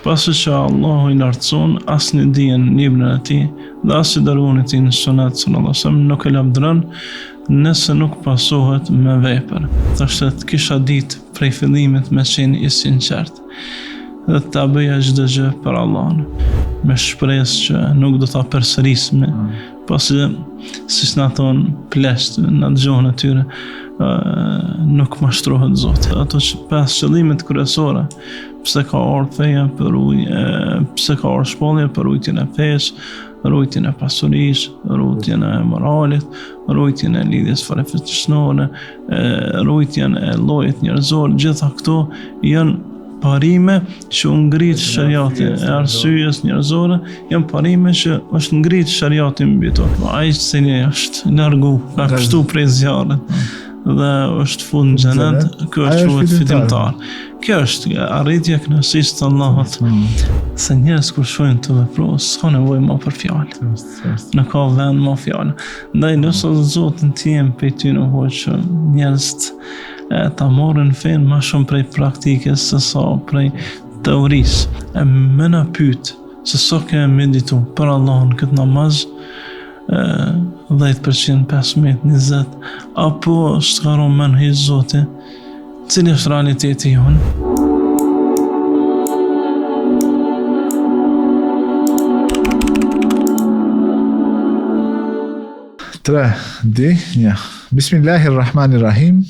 Pasi që Allahu I lartëson, as në dijen librin e tij dhe as I dërguarin e tij në sunet sallallahu alaihi wasallam nuk e lavdëron nëse nuk pasohet me vepër. Thashë të kisha ditë prej fillimit me qenë I sinqert dhe ta bëja çdo gjë për Allahun, me shpresë që nuk do ta përsërisme, pasi siç na thon plesht në gjuhën e tyre, nuk mashtrohet Zoti. Ato pesë qëllimet kryesore, pse ka ardhur feja për pse ka ardhur shpallja për rujtjen e fesë, rujtjen e pasurisë, rujtjen e moralit, rujtjen e lidhjes farefetishënore, rujtjen e llojit njerëzor, gjitha këto janë parime që ngrit shariati e arsyes njerëzore, janë parime që është ngrit shariati mbi to. Ai që është largu, ka pështu prej zjarrit dhe është fund në xhenet, ky është quhet fitimtar. Kjo është arritja e kënaqësisë të Allahut. Se njerëz kur shojnë të veprojnë, s'ka nevojë më për fjalë. Nuk ka vend më fjalë. Ndaj nëse Zotin tim pe ty në hoqë njerëz ta marrin fen më shumë prej praktikës se sa prej teorisë. E më na pyet se sa ke meditu për Allahun këtë namaz, 10%, 15%, 20%, apo s'karon menhi Zoti, cili është realiteti jonë? Bismillahirrahmanirrahim.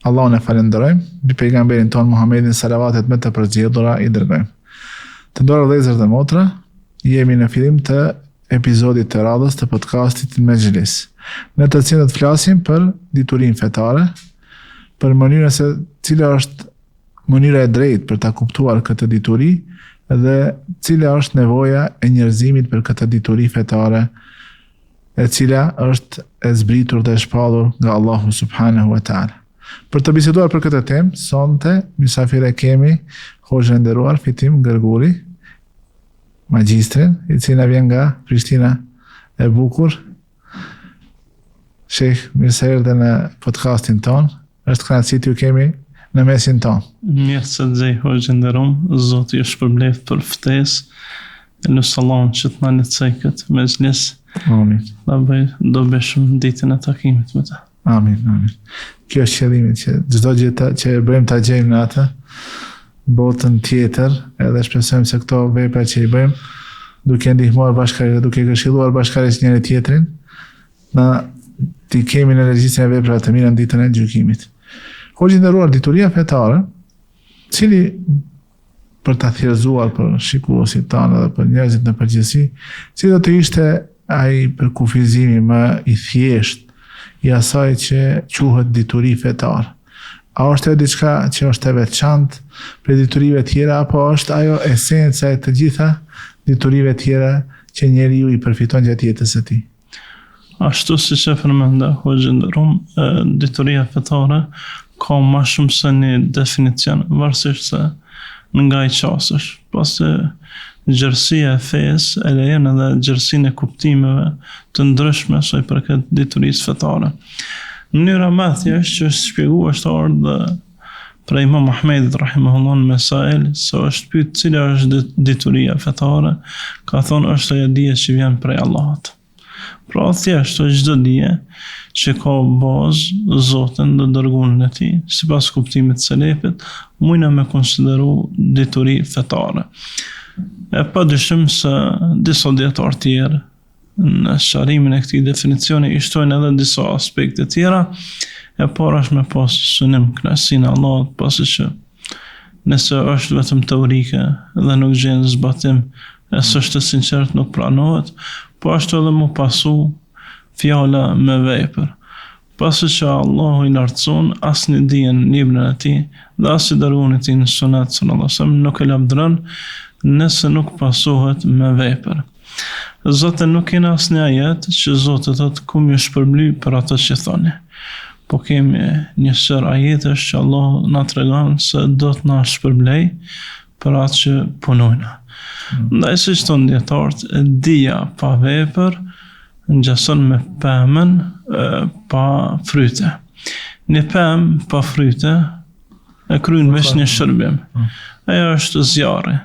Allahun e falenderojmë, mbi pejgamberin ton Muhammedin salavatet me të përzgjedhura I dërgojmë. Të nderuar vëllezër dhe motra, jemi në fillim të episodit të radhës të podcastit Mejlis, në të cilët flasim për diturinë fetare, për mënyrën se cila është mënyra e drejtë për ta kuptuar këtë dituri dhe cila është nevoja e njerëzimit për këtë dituri fetare, e cila është e zbritur dhe e shpallur nga Allahu subhanahu wa taala. Për të biseduar për këtë temë, sonte mysafire kemi hoxhën e nderuar Fitim Gërguri, magjistrin, I cili na vjen nga Prishtina e bukur. Sheh, mirë se erdhe në podcastin ton. Është kënaqësi t'ju kemi në mesin ton. Mirë se xhej hoxhën nderuar, Zoti ju shpërbleft për ftesë. Lutë Allahun që të na lehtësoj këtë mezhlis. Amin. Do bëshëm ditën e takimit me ta. Amin, amin. Kjo është qëllimi, që çdo gjë që bëjmë ta gjejmë në atë botën tjetër, edhe shpresojmë se këto vepra që I bëjmë, duke ndihmuar bashkërisht, duke këshilluar bashkërisht njëri tjetrin, na ti kemi në regjistrin e veprave të mira në ditën e gjykimit. Hoxhë nderuar, dituria fetare, cili për ta thjeshtuar për shikuesit tanë dhe për njerëzit në përgjithësi, si do të ishte ai përkufizimi më I thjesht I asaj që quhet dituri fetare? A është e diçka që është e veçantë për diturive tjera, apo është ajo esenca e të gjitha diturive tjera që njeriu I përfiton gjatë jetës së tij? Ashtu siç e përmenda hoxhën nderuar, dituria fetare ka më shumë se një definicion, varësisht se nga I qasësh, pasi gjërësia e fesë e lejon edhe gjërësinë e kuptimeve të ndryshme sa I përket diturisë fetare. Mënyra më e thjeshtë që është shpjeguar është ardhur prej Imam Ahmedit rahimahullah në Mesail, se është pyet cila është dituria fetare, ka thonë është ajo dije që vjen prej Allahut. Pra thjesht është çdo dije që ka bazë Zotin dhe dërguarin e tij, sipas kuptimit të selefit, mundna me konsideru dituri fetare. E padyshim se disa dietar tjerë në sharimin e këtij definicioni I shtojnë edhe disa aspekte tjera. E para është me pas synim kënaqësinë e Allahut, pasi që nëse është vetëm teorike dhe nuk gjen zbatim, e s'është sinqert nuk pranohet, po ashtu edhe mu pasu fjala me vepër. Pasi që Allahu I lartëson, as në dijen librin e tij dhe as I dërguarin e tij në sunet sallallahu alaihi wasallam nuk e lavdëron nëse nuk pasohet me vepër. Zotë nuk kena asnjë ajet që Zoti thotë kum ju shpërbly për atë që thoni. Po kemi një sër ajetesh që Allah na tregon se do të na shpërblej për atë që punojna. Ndaj siç thonë dietarët, dija pa vepër ngjason me pemën pa fryte. Një pemë pa fryte e kryen veç një shërbim. Ajo është zjarri.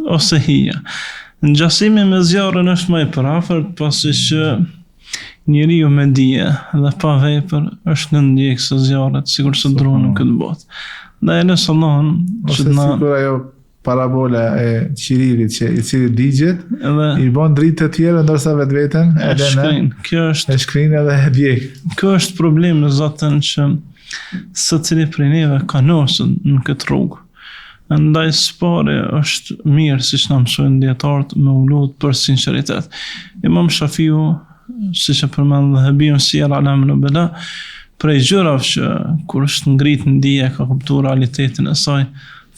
ose hija. Ngjasimi me zjarrin është më i përafërt, pasi që njeriu me dije dhe pa vepër është në ndjekës së zjarrit, sikur se droni në këtë botë. Ndaj nësë Allahun që na sikur ajo parabola e qiririt që i cili digjet i bën dritë të tjera ndërsa vetveten edhe e shkrin edhe e djeg. Kjo është problemi në Zotën që secili prej neve ka nosur në këtë rrugë. Ndaj spari është mirë, siç na mësojnë dietarët, me u lut për sinqeritet. Imam Shafiu, siç e përmend Dhahabiun Siyar Alamin Nubala, prej gjërave që kur është ngrit në dije ka kuptuar realitetin e saj,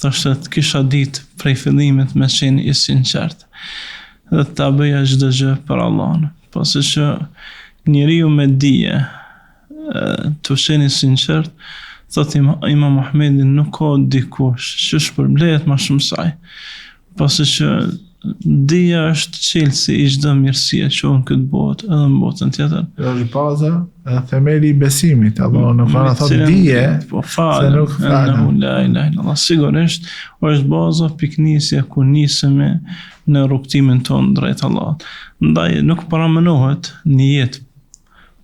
thoshte të kisha ditë prej fillimit me qenë i sinqert dhe ta bëja çdo gjë për Allahun, pasi që njeriu me dije të qenë i sinqert, thot Imam Muhamedi, nuk ka dikush që shpërblehet më shumë saj, pasi që dija është çelësi i çdo mirësie që në këtë botë edhe në botën tjetër. Është baza e themeli i besimit. Allahu nuk ka thotë dije, se nuk falem. La ilaha illallah. Sigurisht është baza piknisja ku nisemi në rrugtimin tonë drejt Allahut. Ndaj nuk paramenohet një jetë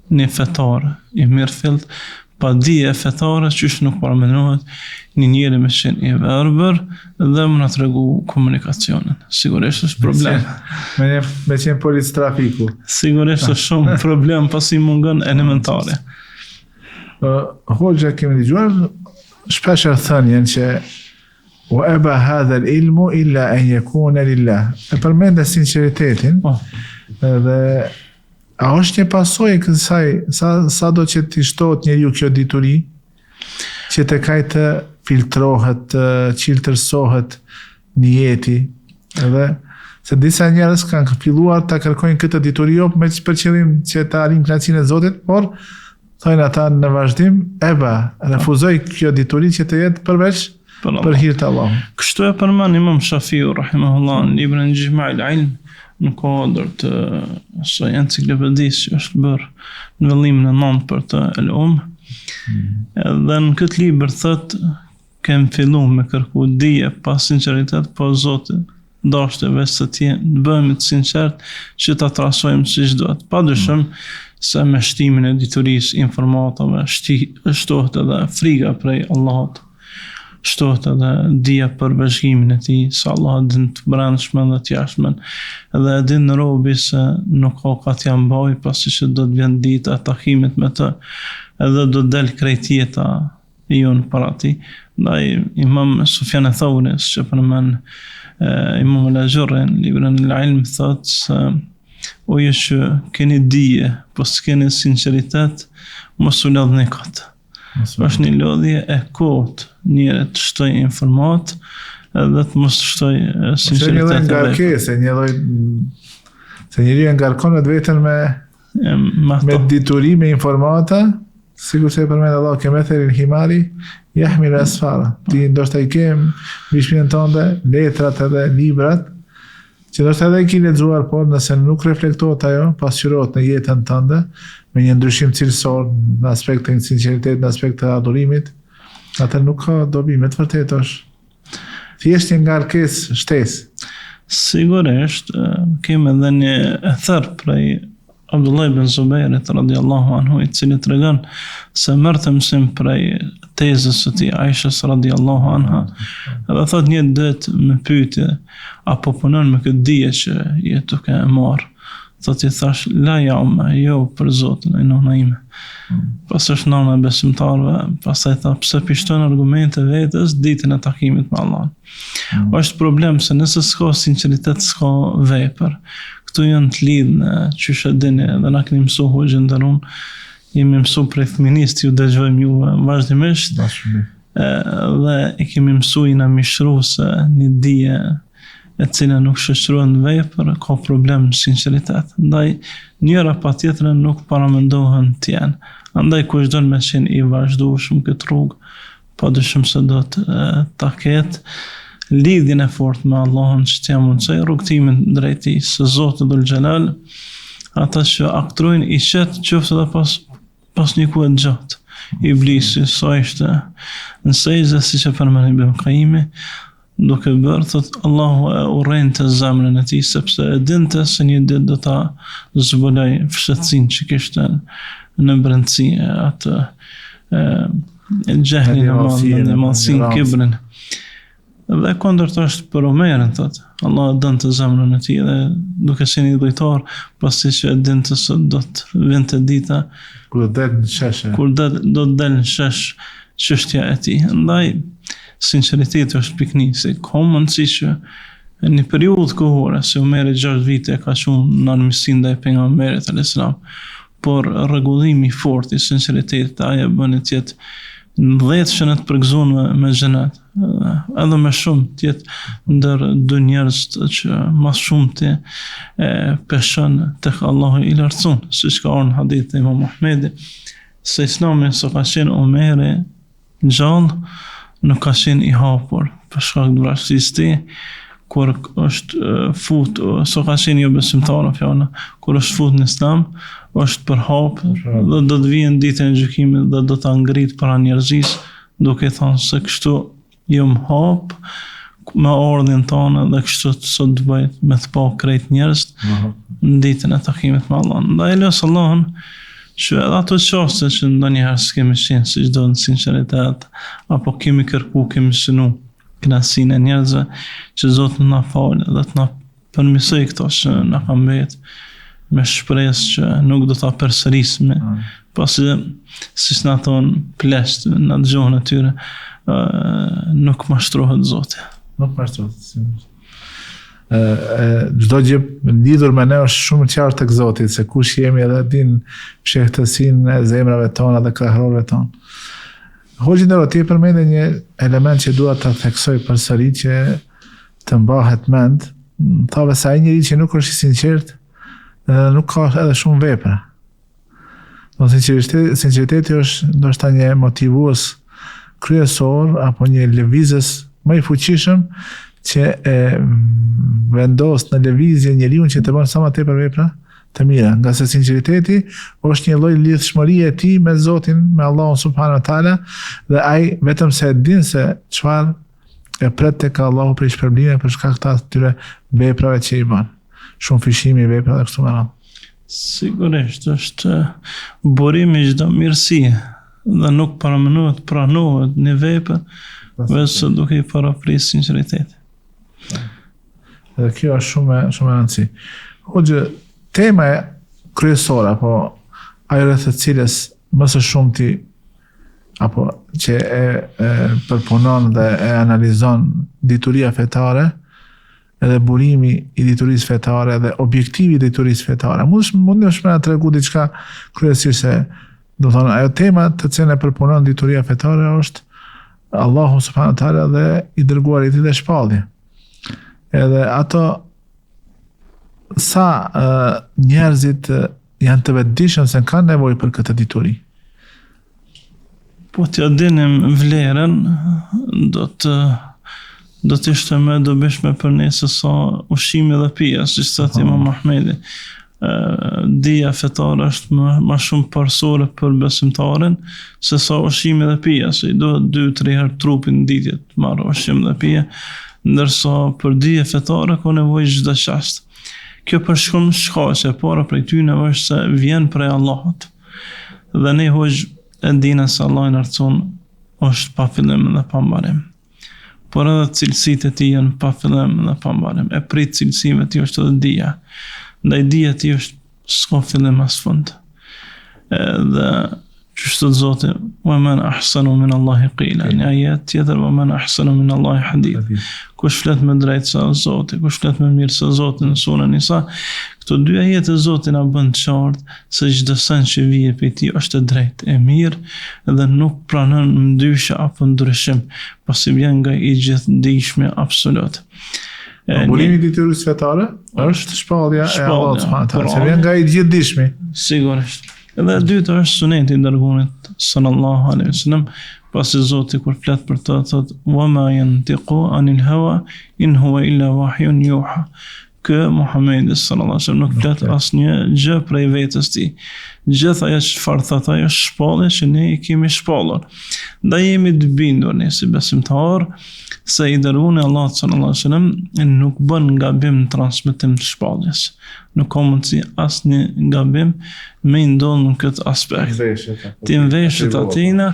një fetar i mirëfillt pa dije fetare, që nuk paramenohet një njeri me qenë i verbër dhe më në tregu komunikacionin. Sigurisht është problem. Me qenë polic trafiku. Sigurisht është shumë problem pasi mungën elementare. Hoxha kemi dëgjuar shpeshher thënien që wa aba hadha al-ilmu illa an yakuna lillah. E përmendë sinqeritetin dhe a është një pasojë kësaj sa do që t'i shtohet njeriu kjo dituri që të kaj të filtrohet, të qiltërsohet njeti, edhe se disa njerëz kanë filluar të kërkojnë këtë dituri jo me për qëllim që të arrijnë kënaqësinë e Zotit, por thojnë ata në vazhdim refuzoj kjo dituri që të jetë përveç për hir të Allahut. Kështu e përmend Imam Shafiu rahimahullah në librin Ijma'ul Ilm, në kodër të saj enciklopedisë që është bërë në vëllimin e 9 për të dhe në këtë libër thot kem filluar me kërku dije pa sinqeritet, po Zoti dashte vetë të bëhemi të sinqert që ta trasojmë siç duhet. Padyshim se me shtimin e diturisë, informatave, shtohet edhe frika prej Allahut, shtohet edhe dija për bashkimin e tij, se Allah din të brendshme dhe të jashtme, edhe din në robi se nuk ka ka t'ja mbaj, pasi që do të vjen dita e takimit me të, edhe do të del krejt jeta i jonë para ti. Ndaj Imam Sufjan Thauri, që përmend Imam al-Ajurri në librin al-Ilm, thot se o ju që keni dije, po s'keni sinqeritet, mos u lodhni këtë. Është një lodhje e kotë, njëre të shtoj informat edhe të mos të shtoj sinqeritet e vepër. Se njëri e ngarkon vetë vetën me dituri, me informata, sikur se e përmend Allah, ke methelin himari, jahmil asfara. Ti ndoshta i kem vishmën tënde, letrat edhe librat, që ndoshta edhe i ki lexuar, por nëse nuk reflektohet ajo, pasqyrohet në jetën tënde, me një ndryshim cilësor në aspektin sinqeritet, në aspekt të adhurimit, atë nuk ka dobi, me të vërtet është thjesht një ngarkesë shtesë. Sigurisht, kemi edhe një ether prej Abdullah ibn Zubairit radiallahu anhu, i cili tregon se merrte mësim prej tezës së tij Aishës radiallahu anha, edhe thot një ditë me pyetje apo punon me këtë dije që je duke e marrë. Thot i thash, la jaume, jo për Zotin e nona ime. Pas është nona e besimtarve, pastaj tha, pse pishton argumente vetës ditën e takimit me Allah. Është problem se nëse s'ka sinqeritet, s'ka vepër. Këtu janë të lidhë në qyshe dini, dhe na keni mësu hoxhën nderuar, jemi mësu prej fëminist, ju dëgjojmë juve vazhdimisht, dhe i kemi mësu i na mishru se një dije e cila nuk shoqërohet në vepër, ka problem në sinqeritet. Ndaj njëra pa tjetrën nuk paramendohen të jenë. Andaj kush don me qenë i vazhdueshëm këtë rrugë, padyshim se do ta ketë lidhjen e fortë me Allahun që t'ia mundsoj rrugtimin drejt tij, së Zoti Dhul Xhelal, ata që aktrojnë i qetë qoftë edhe pas një kohë gjatë. Iblisi sa ishte në sejze, siç e përmend Ibn Qayyimi, duke bërë, thot Allahu e urrente zemrën e tij sepse e dinte se një ditë do ta zbuloj fshatësinë që kishte në brendësi atë gjehlin e madh, mallsinë, kibrin. Dhe kundërta është për Omerin, thot. Allah dënte zemrën e tij dhe duke qenë i dhujtar, pasi që e dinte se do të vinte dita kur do del në shesh. Kur do të del në shesh çështja e tij. Ndaj sinqeriteti është piknisi. Ka mundësi që në një periudhë kohore, se Omeri 6 vite ka qenë në armiqsi ndaj pejgamberit alayhis salam, por rregullimi i fortë i sinqeritetit ajo bën të jetë 10 që në të përgëzuar me xhenet, edhe me shumë tjetë ndër dy njerëz që mas shumë të peshën tek Allahu i lartësuar, siç ka ardhur në hadith e Imam Ahmedi, se Islami sa ka qenë Omeri gjallë, nuk ka qenë i hapur për shkak të vrasësisë të tij, kur është fut, sa ka qenë jo besimtar fjala, kur është fut në Islam, është për hap dhe do të vijë ditën e gjykimit dhe do ta ngrit para njerëzisë, duke thënë se kështu jam hap me ardhin tonë dhe kështu sot të bëjt me të pa krejt njerëz në ditën e takimit me Allah. Ndaj los Allahun që edhe ato çaste që ndonjëherë s'kemi qenë si çdo në sinqeritet, apo kemi kërku, kemi synu kënaqësinë e njerëzve, që Zoti na falë dhe të na përmirësoj këto që na ka mbet, me shpresë që nuk do ta përsërisim, pasi siç na thon plesht në gjuhën e tyre, nuk mashtrohet Zoti. Nuk mashtrohet. Çdo gjë lidhur me ne është shumë qartë tek Zoti, se kush jemi edhe din fshehtësinë e zemrave tona dhe krahërorëve tonë. Hoxhi ndero ti përmendë një element që dua ta theksoj përsëri që të mbahet mend, thave se ai njeriu që nuk është i sinqert, nuk ka edhe shumë vepra. Do sinqeriteti është ndoshta një motivues kryesor apo një lëvizës më i fuqishëm që e vendos në lëvizje njeriu që të bën sa më tepër vepra të mira, nga se sinqeriteti është një lloj lidhshmërie e tij me Zotin, me Allahun subhanahu wa taala, dhe ai vetëm se e din se çfarë e pret tek Allahu për shpërblime për shkak të atyre veprave që i bën. Shumë fishimi i veprave dhe kështu me radhë. Sigurisht është burimi i çdo mirësie dhe nuk pranohet në vepër vetëm duke i paraprisur sinqeritetin. Dhe kjo është shumë e rëndësishme. Hoxha, tema kryesore apo ajo rreth të cilës më së shumti apo që e përpunon dhe e analizon dituria fetare, edhe burimi i diturisë fetare dhe objektivi i diturisë fetare. Mund është me na tregu diçka kryesisht se, do thonë, ajo tema të cilën e përpunon dituria fetare është Allahu subhanahu wa taala dhe i dërguari i tij dhe shpallje. Edhe ato sa njerëzit janë të vetëdijshëm se kanë nevojë për këtë dituri. Po t'ja dinim vlerën, do të ishte më dobishme për ne se sa ushqimi dhe pija, siç thotë Imam Ahmedi. Dija fetare është më shumë parsore për besimtarin se sa ushqimi dhe pija, se i do 2-3 herë trupin ditje të marrë ushqim dhe pija, ndërsa për dije fetare ka nevojë çdo çast. Kjo për shumë shkaqe, para prej tyne është se vjen prej Allahut. Dhe ne hoxh e dinë se Allah i lartësuar është pa fillim dhe pa mbarim. Por edhe cilësitë e tij janë pa fillim dhe pa mbarim. E prit cilësive të tij është edhe dija. Ndaj dija e tij është s'ka fillim as fund. Dhe çështët Zoti, wa man ahsanu min Allahi qila, në ajet tjetër, wa man ahsanu min Allahi hadith. Kush flet me drejtë sa Zoti, kush flet me mirë sa Zoti në surën Nisa. Këto dy ajete Zoti na bën të qartë se çdo sen që vije prej tij është e drejtë, e mirë dhe nuk pranon ndryshe apo ndryshim, pasi vjen nga i gjithdijshmi absolut. Burimi i diturisë fetare është shpallja e Allahut subhanahu wa taala, se vjen nga i gjithdijshmi. Sigurisht. Edhe e dyta është suneti i dërguarit sallallahu alaihi wasallam, pasi Zoti kur flet për të thotë wa ma yantiqu anil hawa in huwa illa wahyun yuha. kë Muhamedi sallallahu alaihi wasallam nuk flet asnjë gjë prej vetes tij. Gjithë ajo çfarë thot ai është shpallje që ne i kemi shpallur. Ndaj jemi të bindur ne si besimtar se i dërguari Allah sallallahu alaihi wasallam nuk bën gabim në transmetim të shpalljes. Nuk ka mundësi asnjë gabim me ndodh në këtë aspekt. Ti veshët atina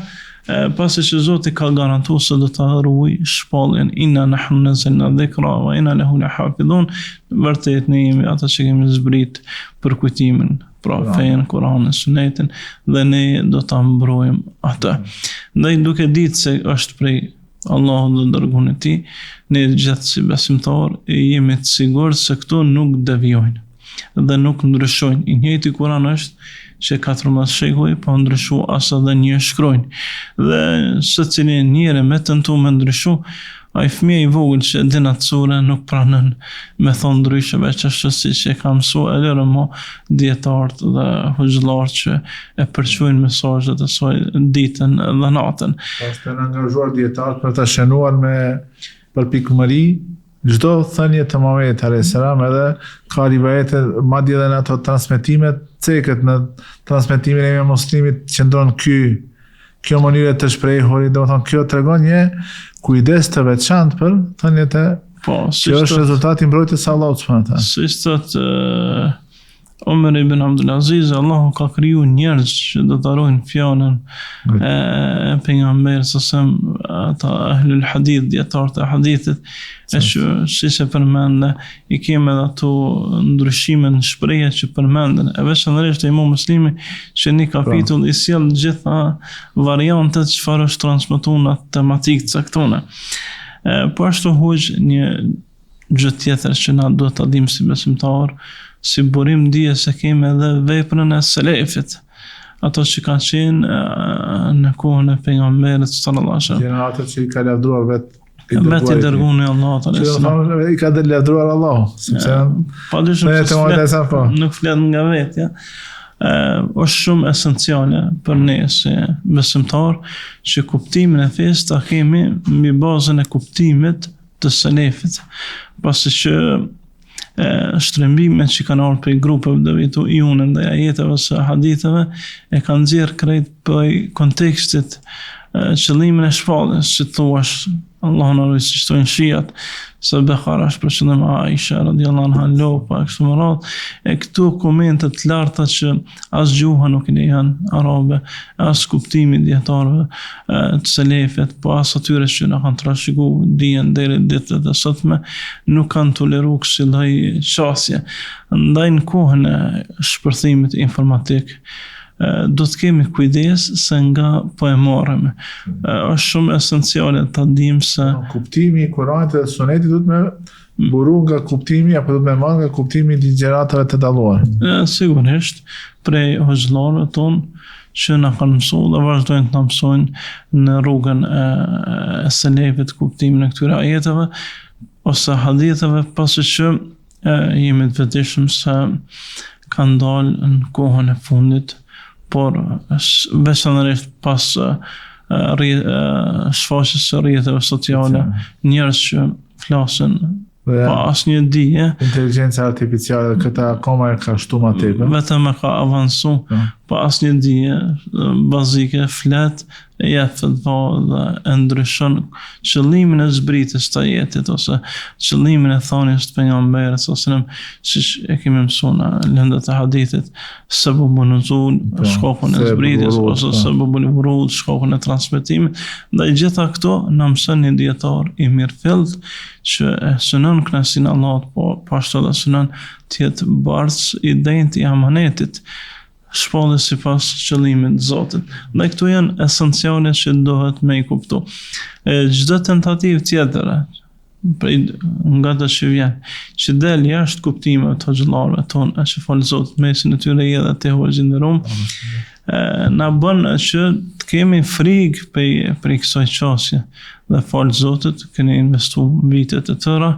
pasi që Zoti ka garantuar se do ta ruaj shpalljen, inna nahnu nazzalna dhikra wa inna lahu lahafidhun. Vërtet ne jemi ata që kemi zbrit për kujtimin, pra fen, Kur'anin, Sunetin, dhe ne do ta mbrojmë atë. Ndaj duke ditë se është prej Allahu dhe dërguarit e tij, ne gjithë si besimtar jemi të sigurt se këto nuk devijojnë dhe nuk ndryshojnë. I njëjti Kur'an është që 14 shekuj po ndryshu as edhe një shkrojnë. Dhe secili njeri me tentu me ndryshu, ai fëmijë i vogël që din atë sure nuk pranon me thonë ndryshe, veç ashtu siç e ka mësuar edhe mo dietarët dhe hoxhallarët që e përçojnë mesazhet e saj ditën dhe natën. Pastaj në angazhuar dietarët për ta shënuar me përpikmëri çdo thënie të Muhamedit alayhis salam, edhe ka rivajete madje edhe në ato transmetimet cekët në transmetimin e muslimit qëndron kjo mënyrë të shprehuri, domethënë kjo tregon një kujdes të veçantë për thëniet e që është rezultati i mbrojtjes së Allahut subhanahu wa taala. Siç thot Omer ibn Abdulaziz, Allahu ka kriju njerëz që do të arrojnë fjalën e pejgamberit sasem, ata ahlul hadith, dietarët e hadithit, e që siç e përmendë, i kemi edhe ato ndryshime në shprehje që përmenden, e veçanërisht Imam Muslimi që një kapitull i sjell gjitha variantet çfarë është transmetuar në tematikë të caktuara. Po ashtu hoq një gjë tjetër që na duhet ta dimë si besimtar, si burim dije se kemi edhe veprën e selefit, ato që kanë qenë në kohën e pejgamberit sallallahu alaihi wasallam. Janë ato që i ka lavdruar vetë i dërguari Allahu alaihi wasallam. I ka lavdruar Allahu, sepse nuk flet nga vetja. Është shumë esenciale për ne si besimtar që kuptimin e fesë ta kemi mbi bazën e kuptimit të selefit, pasi që shtrembimet që kanë ardhur prej grupeve devitu iune ndaj ajeteve së haditheve e kanë nxjerrë krejt për kontekstit qëllimin e shpalljes, që thuash Allahu na ruaj siç thonë shiat, se Buhari është për qëllim Aisha radhiyallahu anha lopa kështu më radh, e këtu komente të larta që as gjuha nuk i lejon arabe, as kuptimi dietarëve të selefit, po as atyre që na kanë trashëguar dijen deri ditët e sotme, nuk kanë toleruar kësaj lloj çësje. Ndaj në kohën e shpërthimit informatik do të kemi kujdes se nga po e marrim. Është shumë esenciale ta dimë se kuptimi i Kuranit dhe Sunetit duhet me buru nga kuptimi apo duhet me marrë nga kuptimi i ligjëratave të dalluara. Sigurisht prej hoxhallarëve tonë që na kanë mësuar dhe vazhdojnë të na mësojnë në rrugën e selefit kuptimin e këtyre ajeteve ose haditheve, pasi që jemi të vetëdijshëm se kanë dalë në kohën e fundit, por veçanërisht pas shfaqjes së rrjeteve sociale, njerëz që flasin pa asnjë dije. Inteligjenca artificiale këta akoma e ka shtuar më tepër. Vetëm e ka avancu, pa asnjë dije bazike, flet, jep fatva dhe e ndryshon qëllimin e zbritjes të ajetit ose qëllimin e thënies të pejgamberit sallallahu alaihi wasallam, siç e kemi mësuar në lëndët e hadithit, sababun nuzul, shkakun e zbritjes ose sababul wurud, shkakun e transmetimit. Ndaj gjitha këto na mëson një dietar i mirëfillt që e synon kënaqësinë e Allahut, po ashtu edhe synon të jetë bardhës i denjtë i amanetit, shpallë sipas qëllimit të Zotit. Dhe këto janë esenciale që duhet me i kuptu. Çdo tentativë tjetër nga ato që vjen, që del jashtë kuptimeve të hoxhallarëve tonë, që fal Zotit mesin e tyre edhe te hoxhëndërum, na bën që të kemi frikë për kësaj çështje. Dhe fal Zotit, keni investuar vitet e tëra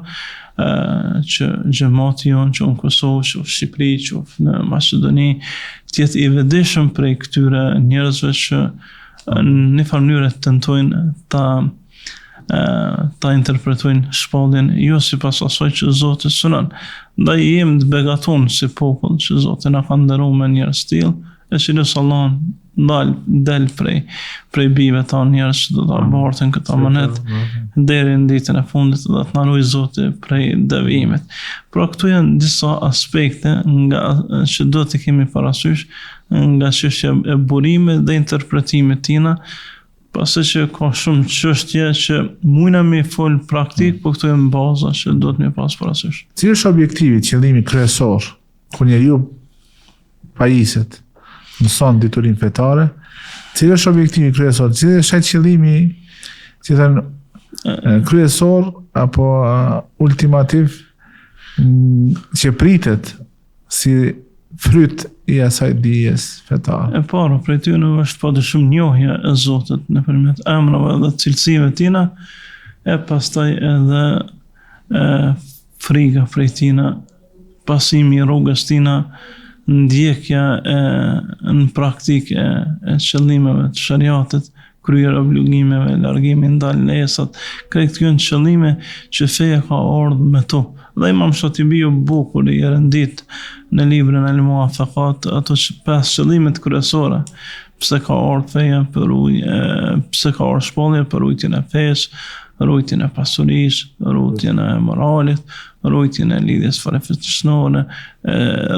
që xhamati jonë që në Kosovë, që në Shqipëri, që në Maqedoni, tjetë i vetëdijshëm prej këtyre njerëzve që në një farë mënyrë tentojnë ta ta interpretojnë shpalljen jo sipas asaj që Zoti synon. Ndaj jemi të begaton si popull që Zoti na ka nderuar me njerëz tillë, e që nësë Allah del prej bive ta njerëz që do të abortin këtë amanet deri në ditën e fundit dhe të na ruaj Zoti prej devijimit. Pra këtu janë disa aspekte që do të kemi parasysh nga çështja e burimit dhe interpretimit tina, pasi që ka shumë çështje që mujna me fol praktik, po këtu janë baza që do të më pas parasysh. Cili është objektivi, qëllimi kryesor kur njeriu pajiset mëson diturin fetare? Cili është objektivi kryesor? Cili është qëllimi, si thënë, kryesor apo ultimativ që pritet si fryt i asaj dijes fetare? E para prej tyre është padyshim njohja e Zotit nëpërmjet emrave dhe cilësive tina, e pastaj edhe frika prej tina, pasimi i rrugës tina, ndjekja në praktikë e qëllimeve të shariatit, kryer obligimeve, largimi ndaj lejesat. Këto janë qëllime që feja ka ardhur me to. Dhe Imam Shatibiu bukur i rendit në librin Al-Muwafaqat ato 5 qëllimet kryesore. Pse ka ardhur feja pse ka ardhur shpallja për rujtjen e fesë, rujtjen e pasurisë, rujtjen e moralit, rujtjen e lidhjes farefetësnore,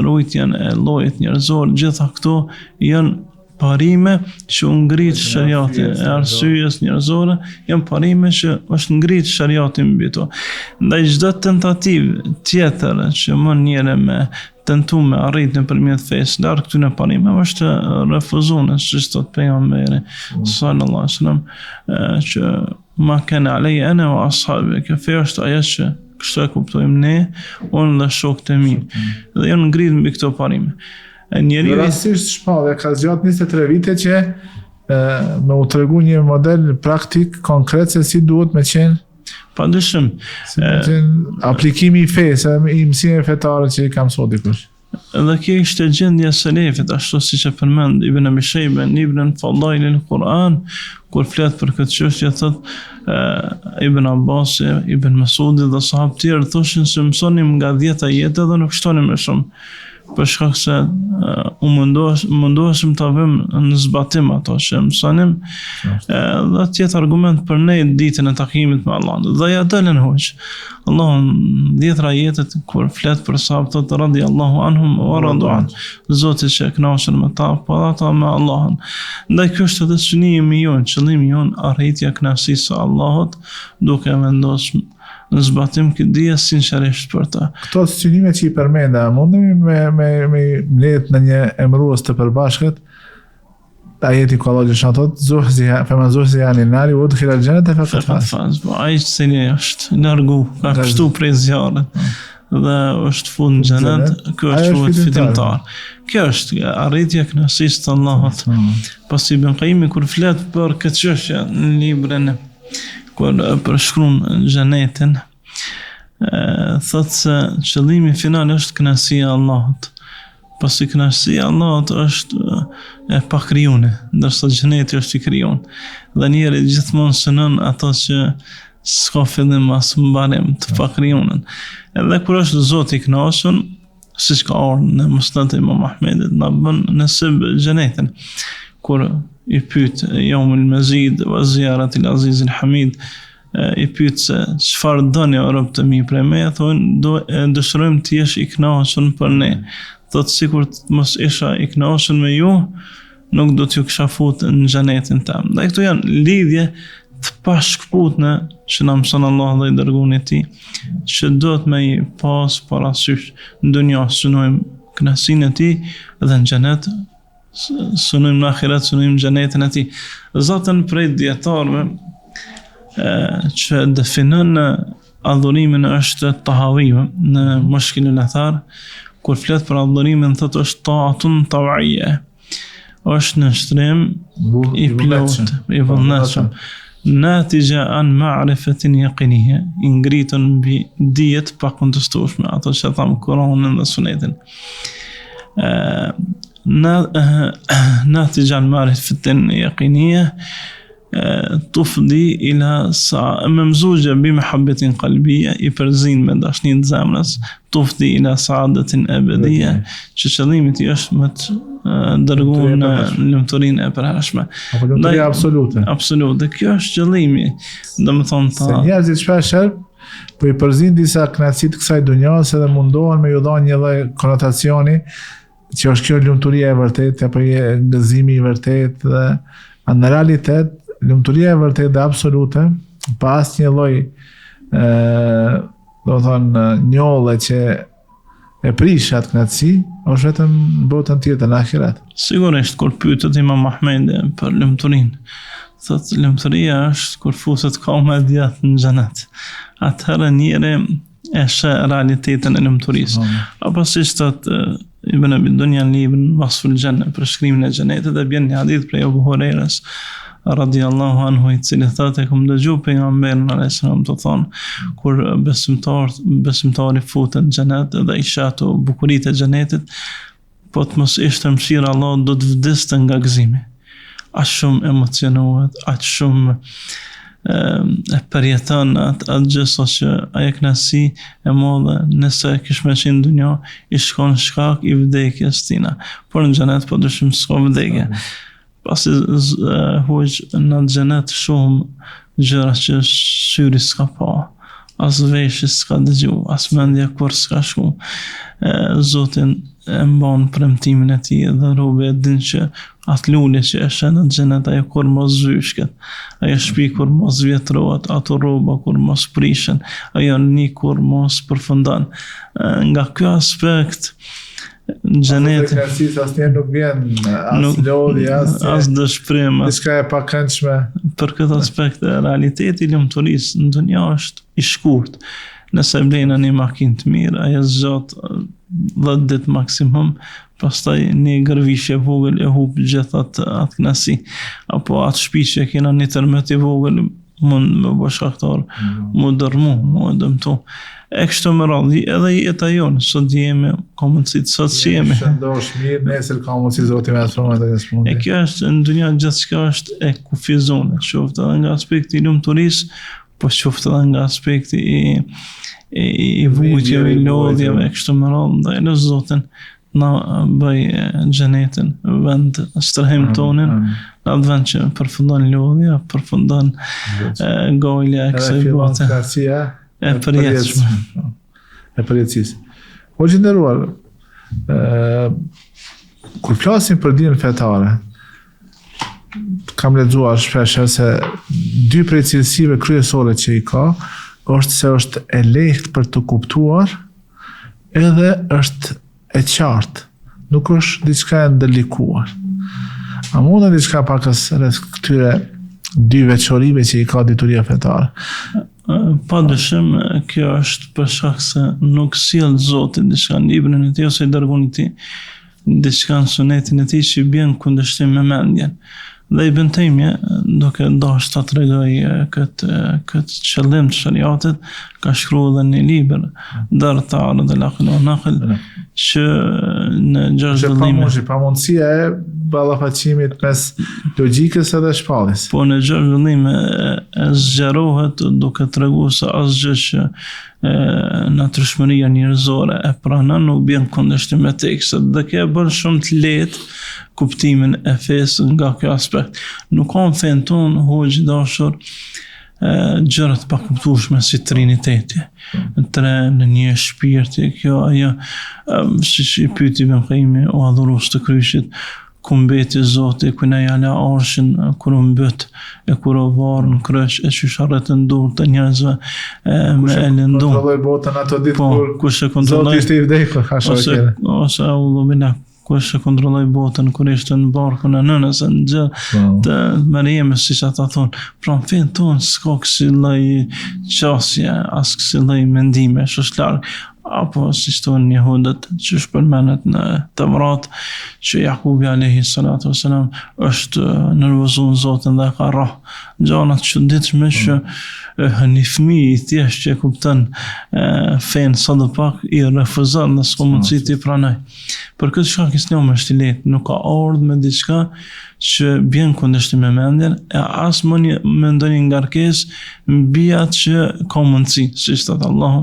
rujtjen e llojit njerëzor. Gjitha këto janë parime që ngrit shariati e arsyes njerëzore, janë parime që është ngrit shariati mbi to. Ndaj çdo tentativë tjetër që mund njëri me tentu me arrit nëpërmjet fesë larg këtyre parimeve është refuzuar, siç thot pejgamberi sallallahu alaihi wasallam, që ma kana alayya ana wa ashabi, që feja është ajo që kështu e kuptojmë ne, unë dhe shokët e mi, dhe janë ngrit mbi këto parime. Rastisht shpallja ka zgjatë 23 vite që me u tregu një model praktik konkret se si duhet me qenë padyshim aplikimi i fesë, i mësimeve fetare që i kam sot dikush. Dhe kjo ishte gjendja e selefit, ashtu siç e përmend Ibn Abi Shayba në librin Fadail al-Quran, kur flet për këtë çështje thot Ibn Abbas, Ibn Mas'ud dhe sahabët tjerë thoshin se mësonim nga 10 ajete dhe nuk shtonim më shumë. Për shkak se u mundoheshim ta vëmë në zbatim ato që mësonim, dhe tjetë argument për ne ditën e takimit me Allahun. Dhe ja dalën hoq. Allahu 10 ajetet kur flet për sahabët radhiyallahu anhum wa radu an. Zoti që kënaqen me ta, po ata me Allahun. Ndaj kjo është edhe synimi jon, qëllimi jon arritja kënaqësisë së Allahut, duke vendosur në zbatim këtë dije sinqerisht për ta. Këto synime që i përmenda, mundemi me mbledh në një emërues të përbashkët ajeti ku Allah gjithë thot femen zuhzi janë nari u udkhila al-jannata faqad faz. Ai që është largu, ka kështu prej zjarrit dhe është fund në xhenet, ky është quhet fitimtar. Kjo është arritja e kënaqësisë të Allahut. Pasi Ibn Qayyim kur flet për këtë çështje në librin kur përshkruan xhenetin, thot se qëllimi final është kënaqësia e Allahut. Pasi kënaqësia e Allahut është e pakrijuar, ndërsa xheneti është i krijuar. Dhe njeri gjithmonë synon ato që s'ka fillim as mbarim të pakrijuar. Edhe kur është Zoti i kënaqur, siç ka ardhur në Musnad Imam Ahmedit, na bën nasib xhenetin. Kur i pyet Yawmul Mazid wa ziyarat al-Aziz al-Hamid, i pyet se çfarë doni o rob të mi prej me, thonë dëshirojmë të jesh i kënaqur për ne. Thotë sikur mos isha i kënaqur me ju, nuk do t'ju kisha futur në xhenetin tëm. Dhe këto janë lidhje të pashkputne që na mëson Allah dhe i dërguari i tij, që do të me i pas parasysh në dunjë synojmë kënaqësinë e tij dhe në xhenet synojmë në ahiret, synojmë në xhenetin e tij. Zotën prej dietarëve që definon adhurimin është Tahawiu në Mushkilul Athar, kur flet për adhurimin thotë është ta'atun taw'iyya, është në shtrim i plot, i vullnetshëm, natija an ma'rifatin yaqiniyya, i ngritën mbi dijet pa kontestueshme, ato që tham Kur'anin dhe Sunetin. ناتج عن معرفة يقينية تفضي إلى ممزوجة بمحبة قلبية يبرزين من داشنين زامنس تفضي إلى سعادة أبدية ششليمة يشمت درجون لمتورين أبرهاشمة lumturia absolute. Absolute, kjo është qëllimi. Domethënë Se njerëzit shpeshherë po i përzin disa kënaqësi të kësaj dunjas edhe mundohen me ju dhënë një lloj konotacioni që është kjo lumturia e vërtetë apo gëzimi i vërtetë dhe në realitet lumturia e vërtetë dhe absolute pa asnjë lloj do të thonë njolle që e prish atë kënaqësi është vetëm në botën tjetër në ahiret. Sigurisht kur pyetet Imam Ahmedi për lumturinë, thotë lumturia është kur fuset koma e djathtë në xhenet. Atëherë njëri e sheh realitetin e lumturisë. Apo siç thotë Ibn Abi Dunya në librin Wasful Janna, për shkrimin e xhenetit, dhe bën një hadith prej Abu Hurajras radiallahu anhu i cili thotë e kam dëgjuar pejgamberin alayhis salam të thonë kur besimtari futet në xhenet dhe i sheh ato bukuritë e xhenetit, po të mos ishte mëshira Allah do të vdiste nga gëzimi. Aq shumë emocionohet, aq shumë e përjeton atë gjë që ajo kënaqësi e madhe nëse kish me qenë në dunjë i shkon shkak i vdekjes tina, por në xhenet po dyshim s'ka vdekje. Pasi huaj në xhenet shumë gjëra që syri s'ka pa, as veshi s'ka dëgju, as mendja kur s'ka shku. Zotin e mban premtimin e tij dhe robi e din që atë lule që e shën në xhenet ajo kur mos zyshket, ajo shtëpi kur mos vjetrohet, ato rroba kur mos prishen, ajo një kur mos përfundon. Nga ky aspekt xheneti asnjëherë nuk vjen as lodhje as dëshpërim, diçka e pakëndshme. Për këtë aspekt realiteti i lumturisë në dunjë është i shkurt. Nëse blenë një makinë të mirë, ajo zgjat 10 ditë maksimum, pastaj një gërvishje vogël e hub gjithë atë kënaqësi. Apo atë shtëpi që kena një tërmet i vogël mund me bashkaktar, mund dërmu, mund dëmtu. E kështu me radhë, edhe jeta jonë, sot jemi, ka mundësi të sot që jemi. Shëndosh mirë, nesër ka mundësi Zoti me afrohet dhe smundi. E kjo është, në dunja gjithçka është e kufizone, qoftë edhe nga aspekti i lumturisë, po qoftë edhe nga aspekti i vujtjeve, i lodhjeve, e kështu me radhë, dhe në Zotin na bëj xhenetin vend strehim tonin, në atë vend që përfundon lodhja, përfundon gojlja e kësaj bote. E përjetshme. E përjetësisë. O gjinderuar, kur flasim për dinën fetare, kam lexuar shpesh se dy prej cilësive kryesore që i ka, është se është e lehtë për të kuptuar, edhe është e qartë, nuk është diçka e ndërlikuar. A mund të diçka pakës rreth këtyre dy veçorive që i ka dituria fetare? Pa dyshim, kjo është për shkak se nuk sjell Zoti diçka në librin e tij ose i dërguarit e tij, diçka në sunetin e tij që bën kundërshtim me mendjen. Dhe Ibn Taymija, duke dashur ta tregojë këtë qëllim të shariatit, ka shkruar edhe një libër, Dar Ta'arud al-Aql wa Naql, që në 6 dëllime. Pa mundësia e ballafaqimit mes logjikës edhe shpalljes. Po në 6 dëllime zgjerohet duke treguar se asgjë që natyrshmëria njerëzore e pranon nuk bën kundërshtim me tekstet, dhe kjo bën shumë të lehtë kuptimin e fesë nga kjo aspekt. Nuk ka në fen tonë, hoxh dashur, gjërat pa kuptueshme si triniteti, tren, një shpirti, kjo ajo, siç i pyeti Ibn Qayyim o adhurues të kryqit, ku mbeti Zoti, ku na jala arshin, kur u mbet, e kur u varr në kryq, e çish arritën dorë të njerëzve me e lëndu. Kontrolloi botën ato ditë kur kush e kontrolloi? Zoti ishte i vdekur, ose ulumina. Kush e kontrolloi botën kur ishte në barkun e nënës në gjë të Mariamës, siç ata thonë. Pra në fen tonë s'ka kësi lloj qasje, as kësi lloj mendime, është larg. apo si thonë jehudët që shpërmenet në Tevrat që Jakubi alayhi salatu wasalam është nervozuar Zotin dhe ka rrah gjëra të çuditshme që një fëmijë i thjesht që kupton fen sa do pak i refuzon në s'ka mundësi të pranoj. Për këtë shkak Islami është i lehtë, nuk ka ardhur me diçka që bjen kundërshtim me mendjen, e as më ndonjë ngarkesë mbi atë që ka mundësi, siç thotë Allahu,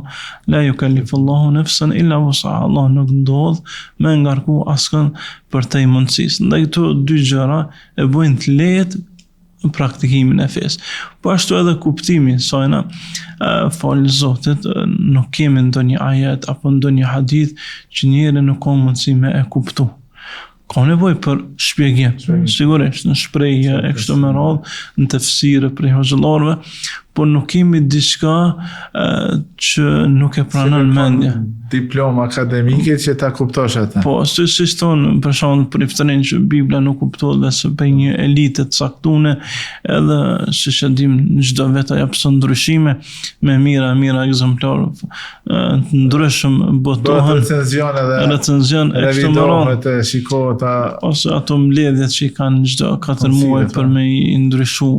la yukallifullahu nafsan illa wus'aha. Allah nuk ndodh me ngarku askën për te mundësisë. Ndaj këto dy gjëra e bëjnë të lehtë praktikimin e fesë. Po ashtu edhe kuptimi sajna, falë Zotit, nuk kemi ndonjë ajet apo ndonjë hadith që njeri nuk ka mundësi me e kuptu. Ka nevojë për shpjegim, sigurisht, në shprehje e kështu me radhë, në tefsire prej hoxhallarëve, por nuk kemi diçka që nuk e pranon mendja. Diplomë akademike që ta kuptosh atë. Po, si thonë, për shembull, për iftarin që Bibla nuk kuptohet dhe se për një elitë të caktuar, edhe siç e dim, çdo vetë jap son ndryshime me mira ekzemplar të ndryshëm botohen. Recenzion e kështu me radhë. Shikohet ose ato mbledhjet që i kanë çdo 4 muaj për me i ndryshu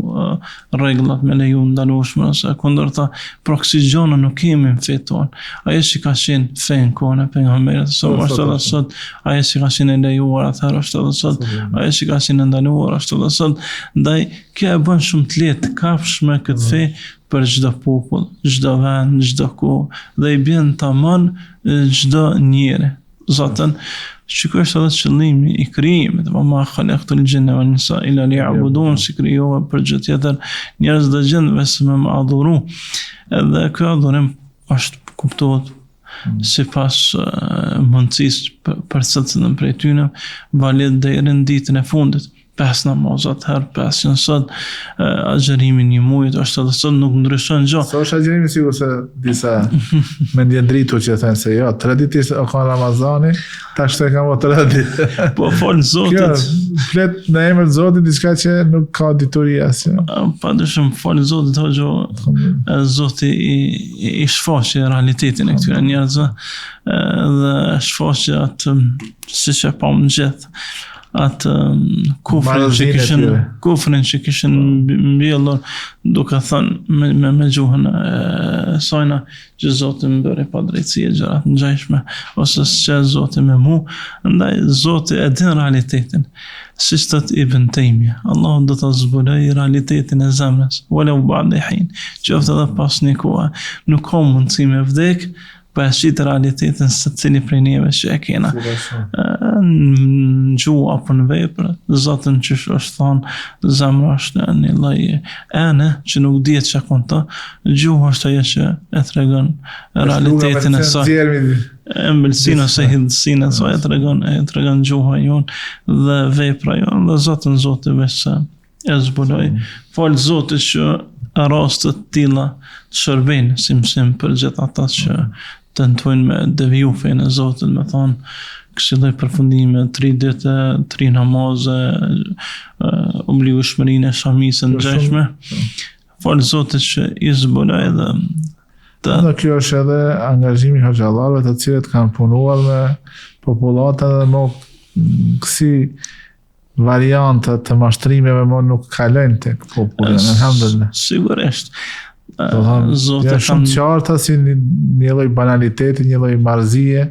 rregullat me leju ndalueshme ose kundërta, por kësi gjona nuk kemi në fetë tonë. Ajo që ka qenë fen kohën e pejgamberit është edhe sot, ajo që ka qenë e lejuar atëherë është edhe sot, ajo që ka qenë e ndaluar është edhe sot. Ndaj kjo e bën shumë të lehtë të kafshme këtë fe për çdo popull, çdo vend, çdo kohë dhe i bën tamam çdo njeri. Zotën shikoj është edhe qëllimi i krijimit, ma khalaqtul jinna wan nisa illa liya'budun, si krijova për gjë tjetër njerëz dhe gjend vetëm me më adhuru. Edhe ky adhurim është kuptohet sipas mundësisë për secilin prej tyre, valet deri në ditën e fundit. 5 namazat herë, 5 sot, agjërimi një muajit është edhe sot, nuk ndryshon gjë. So është agjërimi sigur se disa mendje dritu që thënë se jo, 3 ditë ishte ka Ramazani, tash të kam 3 ditë. Po fol Zotit. Kjo flet në emër të Zotit diçka që nuk ka dituri asnjë. Padyshim fol Zotit hoxho, Zoti i shfaqe realitetin e këtyre njerëzve dhe shfaqe atë siç e pam gjithë. Atë kufrin që kishin mbjellur duke thënë me gjuhën e sajna që Zoti më bëri pa drejtësi e gjërat ngjashme ose s'ka Zoti me mu, ndaj Zoti e din realitetin. Siç thot Ibn Taymija, Allahu do ta zbuloj realitetin e zemrës, walau ba'da hin, qoftë edhe pas një kohe, nuk ka mundësi me vdek pa e shqitë realitetin se cili prej neve që e kena në gjuhë apo në vepër. Zotën që është thonë, zemra është një lloj ene që nuk dihet çka konto, gjuhë është ajo që e tregon realitetin e saj. Embelsinë ose hidhsinë e saj e tregon gjuha jonë dhe vepra jonë, dhe Zoti veç se e zbuloj. Fal Zotit që rastet të tilla të shërbejnë si mësim për gjithë ata që tentojnë me deviju fenë e Zotit, me thonë këshilloj përfundime, 3 ditë, 3 namaze, obligueshmërinë e shamisë ngjashme. Fal Zotit që i zbuloj dhe Në kjo është edhe angazhimi i hoxhallarëve të cilët kanë punuar me popullatën dhe më kësi varianta të mashtrimeve më nuk kalojnë tek populli, alhamdulillah. Sigurisht. Janë shumë qarta si një lloj banaliteti, një lloj marrëzie,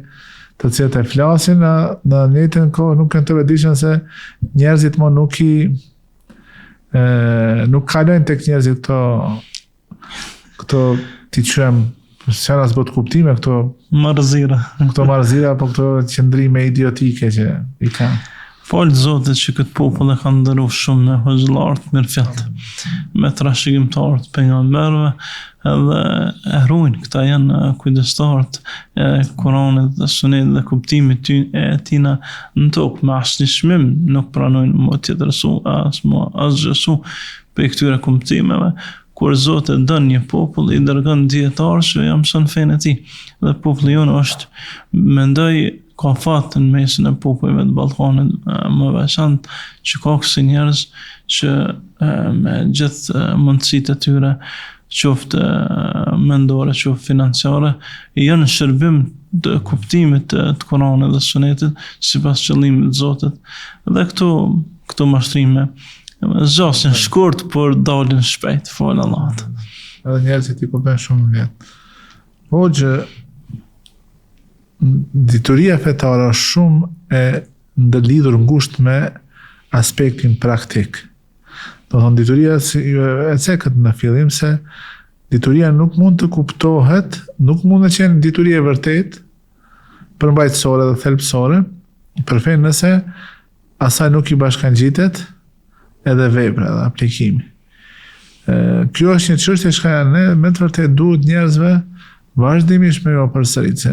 të cilët e flasin në njëjtën kohë nuk kanë të vëdijshëm se njerëzit më nuk kalojnë tek njerëzit këto ti quajmë se as bot kuptime këto marrëzira, apo këto qëndrime idiotike që i kanë. Fal Zotit që këtë popull e kanë ndëruar shumë me hoxhallarë mirëfillt, me trashëgimtarë të pejgamberëve, edhe e ruajnë, këta janë kujdestarët e Kuranit dhe Sunetit dhe kuptimit e tina në tokë, me asnjë çmim nuk pranojnë më të drejtu asgjësu për këtyre kuptimeve. Kur Zoti don një popull, i dërgon dietar që ja mëson fenë e tij. Dhe populli jonë është, mendoj, ka fat në mesin e popujve të Ballkanit më veçantë që ka kësi njerëz që me gjithë mundësitë e tyre, qoftë mendore, qoftë financiare, janë në shërbim të kuptimit të Kuranit dhe Sunetit sipas qëllimit të Zotit. Dhe këto mashtrime zgjasin shkurt, por dalin shpejt, fal Allahut. Edhe njerëzit i kuptojnë shumë vjet. Po që dituria fetare është shumë e ndërlidhur ngushtë me aspektin praktik. Do thonë dituria, e cekët në fillim se dituria nuk mund të kuptohet, nuk mund të qenë dituria e vërtet, përmbajtësore dhe thelbësore, përveç nëse asaj nuk i bashkangjitet edhe vepra dhe aplikimi. Kjo është një çështje që ne me të vërtet duhet njerëzve vazhdimisht me jo përsërit, se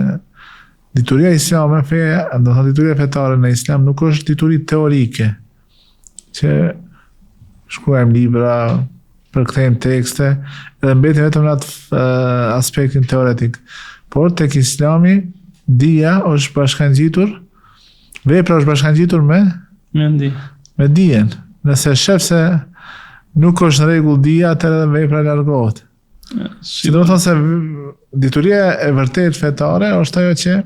dituria islame, do thonë dituria fetare në islam nuk është dituri teorike, që shkruajmë libra, përkthejmë tekste, edhe mbetim vetëm në atë aspektin teoretik. Por tek islami, dija është bashkangjitur, vepra është bashkangjitur me dijen. Nëse shef se nuk është në rregull dija, atëherë vepra largohet. Si do të thonë se dituria e vërtet fetare është ajo që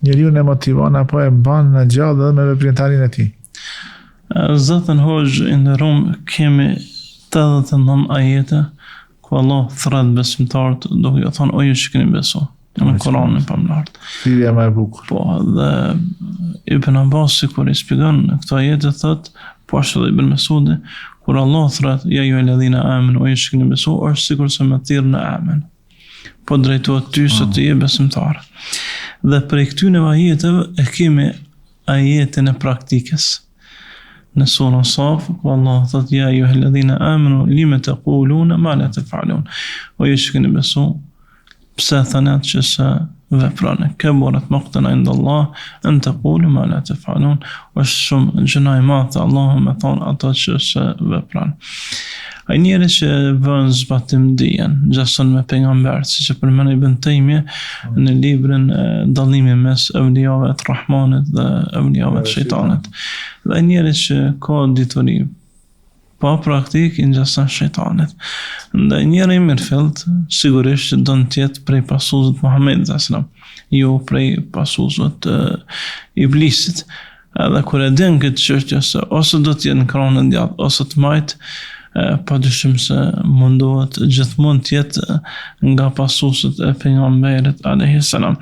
njeriu e motivon apo e mban në gjallë dhe me veprimtarinë e tij. Zotën Hoxh i nderuam, kemi 89 ajete ku Allah thret besimtarët duke i thonë o ju që keni besu në Kur'anin pamlart. Thirrja më e bukur. Po, dhe Ibn Abbas kur i shpjegon këto ajete thot, po ashtu dhe Ibn Mesudi, kur Allah thret ja ju alladhina amanu o ju që keni besu, është sikur se me thirr në amen. Po drejtohet ty se ti je besimtar. Dhe për këtyre ajeteve e kemi ajetin e praktikës. Në surën Saf, ku Allah thot ja ayyuhalladhina amanu lima taquluna ma la taf'alun. O ju që keni besu, pse thani atë që se veproni? Kaburat maqtan inda Allah an taqulu ma la taf'alun. Është shumë gjëna e madhe Allahu me thonë ato që se veproni. Ai njeri që vën zbatim dijen, gjason me pejgambert, siç e përmend Ibn Taymije në librin Dallimi mes evlijave të Rahmanit dhe evlijave të Shejtanit. Dhe ai njeri që ka dituri pa praktik i ngjason shejtanit. Ndaj njeri i mirëfillt sigurisht don të jetë prej pasuesve të Muhamedit sallallahu alaihi wasallam, jo prej pasuesve të iblisit. Edhe kur e din këtë çështje se ose do të jetë në krahin e djathtë ose të majt, padyshim se mundohet gjithmonë të jetë nga pasuesit e pejgamberit alayhi salam.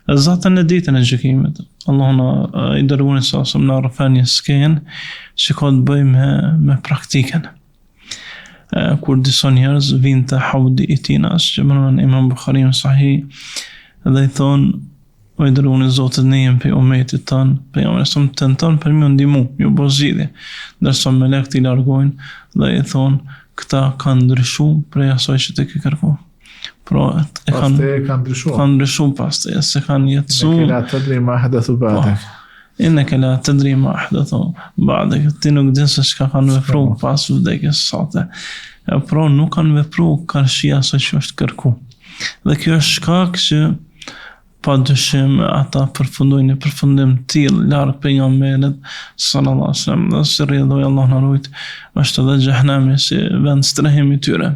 Zatën e ditën e gjykimit, Allah i dërguari sa na rrafan një skenë që ka të bëjë me praktikën. Kur disa njerëz vinë te haudi i tina, që mënon Imam Buhariu sahih, dhe i thonë o i dërguari i Zotit, ne jemi për umetit tanë, pejgamberi sa më tenton për më ndihmu, ju bo zgjidhje. Ndërsa melekët i largojnë dhe i thonë këta kanë ndryshuar prej asaj që te ke kërkuar. Pra kanë ndryshuar pastaj, se kanë jetësuar. Ne tadri ma hadathu ba'dak. Innaka la tadri ma ahdathu ba'dak. Ti nuk din se çka kanë vepruar pas vdekjes sate. Pra nuk kanë vepruar karshi asaj që është kërkuar. Dhe kjo është shkak që padyshim ata përfundojnë në përfundim të tillë larg pejgamberit sallallahu alaihi wasallam, dhe si rridhoj Allah na ruajt, është edhe xhehenami si vend strehimi tyre.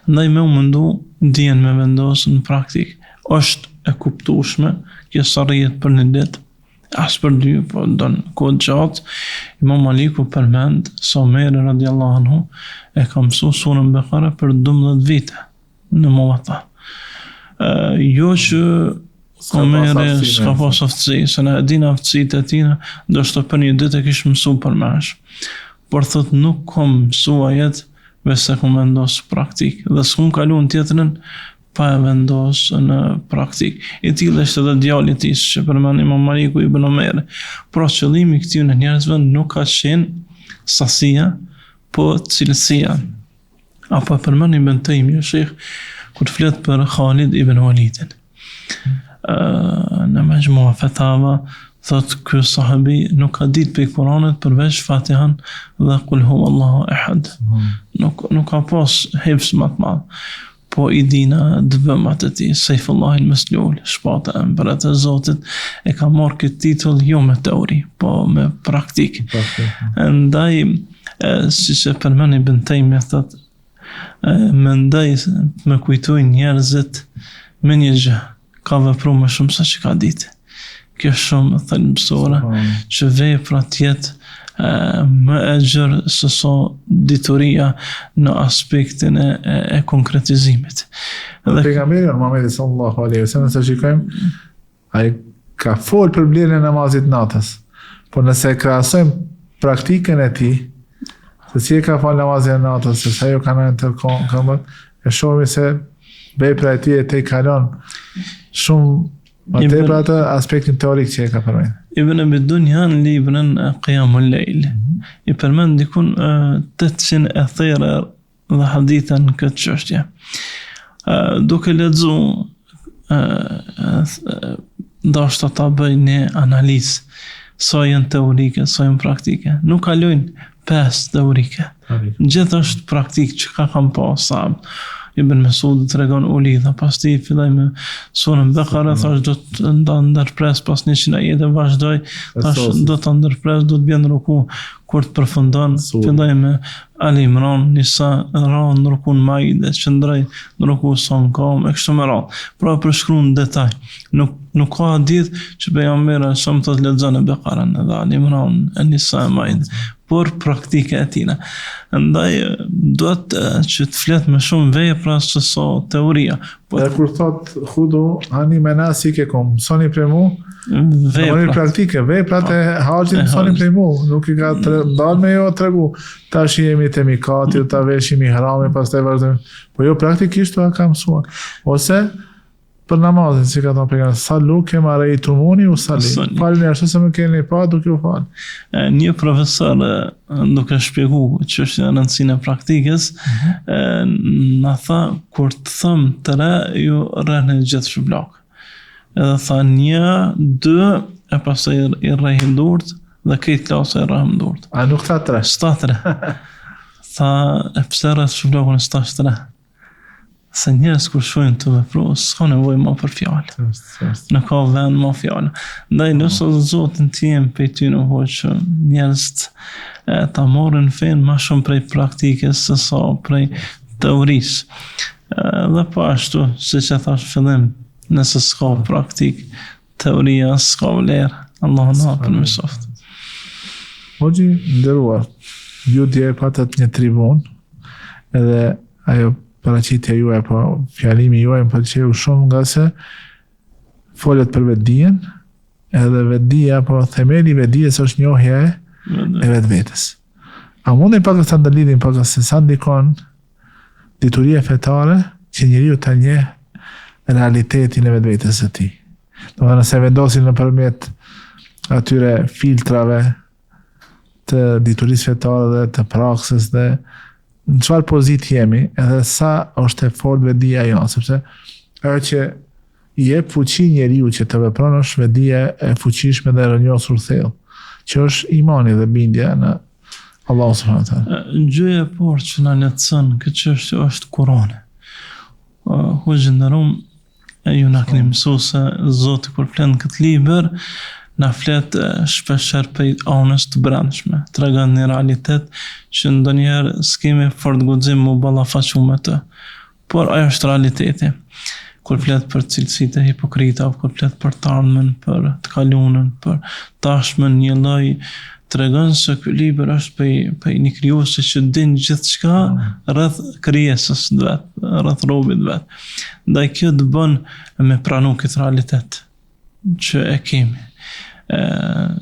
Ndaj me u mundu dijen me vendosë në praktik. Është e kuptueshme që sa rrihet për një ditë, as për dy, po don kohë gjatë. Imam Maliku përmend se Omeri radiallahu anhu e ka mësuar surën Bekara për 12 vite në Muwatta. Jo që Omeri s'ka pas aftësi, se na e din aftësitë e tina, ndoshta për një ditë e kishte mësuar për mësh. Por thot nuk kam mësuar jetë veçse kam vendosur praktik, dhe s'kam kaluar në tjetrën pa e vendosur në praktik. I tillë është edhe djali i tij, që përmend Imam Maliku ibn Omeri. Pra qëllimi i këtyre njerëzve nuk ka qenë sasia, po cilësia. Apo përmend Ibn Taymije Sheikh kur flet për Khalid ibn Walidin. Në Majmua Fatawa thot ky sahabi nuk ka ditë për Kur'anit përveç Fatihan dhe Qul huwallahu ahad. Nuk ka pas hifz më të madh. Po i dina dëbëmat e tij, Saifullah al-Maslul, shpata e mbret e Zotit, e ka marrë këtë titull jo me teori, po me praktik. Ndaj, si se përmend Ibn Taymije thot, mendoj me kujtoj njerëzit me një gjë. ka vepru më shumë se që ka ditë. Kjo shumë thelbësore që vepra tjetë më e gjërë se so dituria në aspektin e konkretizimit. Pejgamberi Muhamedi sallallahu alaihi wasallam, nëse shikojmë, ai ka folë për vlerën e namazit natës, por nëse krahasojmë praktikën e tij, se si e ka falë namazin e natës, se sa jo kanë në këmbët, e shohim se vepra e tij e te kalon shumë më tepër atë aspektin teorik që e ka përmendur. Ibn Abi Dunya në librin Qiyamul Layl i përmend dikun 800 ethera dhe hadithe në këtë çështje. Duke lexu ndoshta ta bëj një analizë sa janë teorike, sa janë praktike. Nuk kalojnë 5 teorike. Gjithë është praktik që ka kam pas sahabët. Ibn Mesud të regon uli dhe pas ti fillaj me surën Bekara, thash do të ndërpres pas 100 ajete vazhdoj, thash do të ndërpres, do të bjen ruku kur të përfundon, fillaj me Ali Imran, Nisa, Ran, në rukun Maide, qëndrej në ruku son kam, e kështu me radhë. Pra përshkru në detaj. Nuk ka hadith që pejgamberi shumë të lexon e Bekarën edhe Ali Imran, Nisa, Maide, por praktike e tina. Ndaj, duhet që të flet me shumë vepra se so teoria. Dhe kur thot khudu ani menasikekum, mësoni prej mu, mësoni praktike, veprat e haxhit mësoni prej mu, nuk i ka dalë me jo tregu, tash jemi te mikati, ta veshim ihramin, pastaj vazhdojmë. Po jo praktikisht ta ka mësuar. Ose për namazin, si ka thonë pejgamberi, sallu kema raitumuni usalli. Falni ashtu se më keni pa duke u fal. Një profesor duke shpjeguar çështjen e rëndësinë e praktikës, na tha kur të them të re, ju rrehni gjithë shublak. Edhe tha 1, 2 e pastaj i rrehin durt dhe këtë klasë e rrehëm durt. A nuk tha 3? Sta 3. Tha e pse rreth shublakun sta 3? Se njerëz kur shojnë të vepru, s'ka nevojë më për fjalë. Në ka vend më fjalë. Ndaj nëse Zotin tim pe ty në hoqë njerëz ta marrin fen më shumë prej praktikës se sa prej teorisë. Dhe po ashtu, siç e thash fillim, nëse s'ka praktik, teoria s'ka vlerë. Allah na hapën më soft. Hoxhi nderuar, ju dje patët një tribun, edhe ajo paraqitja juaj, po fjalimi juaj më pëlqeu shumë nga se folet për vetdijen, edhe vetdia, po themeli i vetdijes është njohja e vetvetes. A mundi pak të ndërlidhim pak se sa ndikon dituria fetare që njeriu ta njeh realitetin e vetvetes së tij. Domethënë se vendosin nëpërmjet atyre filtrave të diturisë fetare dhe të praksës dhe në çfarë pozitë jemi, edhe sa është e fortë vetdia jonë, sepse ajo që i jep fuqi njeriu që të vepron është vetdia e fuqishme dhe e rënjosur thellë, që është imani dhe bindja në Allah subhanahu wa taala. Gjëja e parë që na lehtëson këtë çështje është Kurani. Hoxhë nderuam, ju na keni mësuar se Zoti kur flet në këtë libër na flet shpeshherë për anës të brendshme, tregon një realitet që ndonjëherë s'kemi fort guxim mu ballafaqu me të. Por ajo është realiteti. Kur flet për cilësitë e hipokritave, kur flet për të ardhmen, për të kalunën, për tashmen, një lloj tregon se ky libër është për një krijuesi që din gjithçka rreth krijesës vet, rreth robit vet. Ndaj kjo të bën me pranu këtë realitet që e kemi.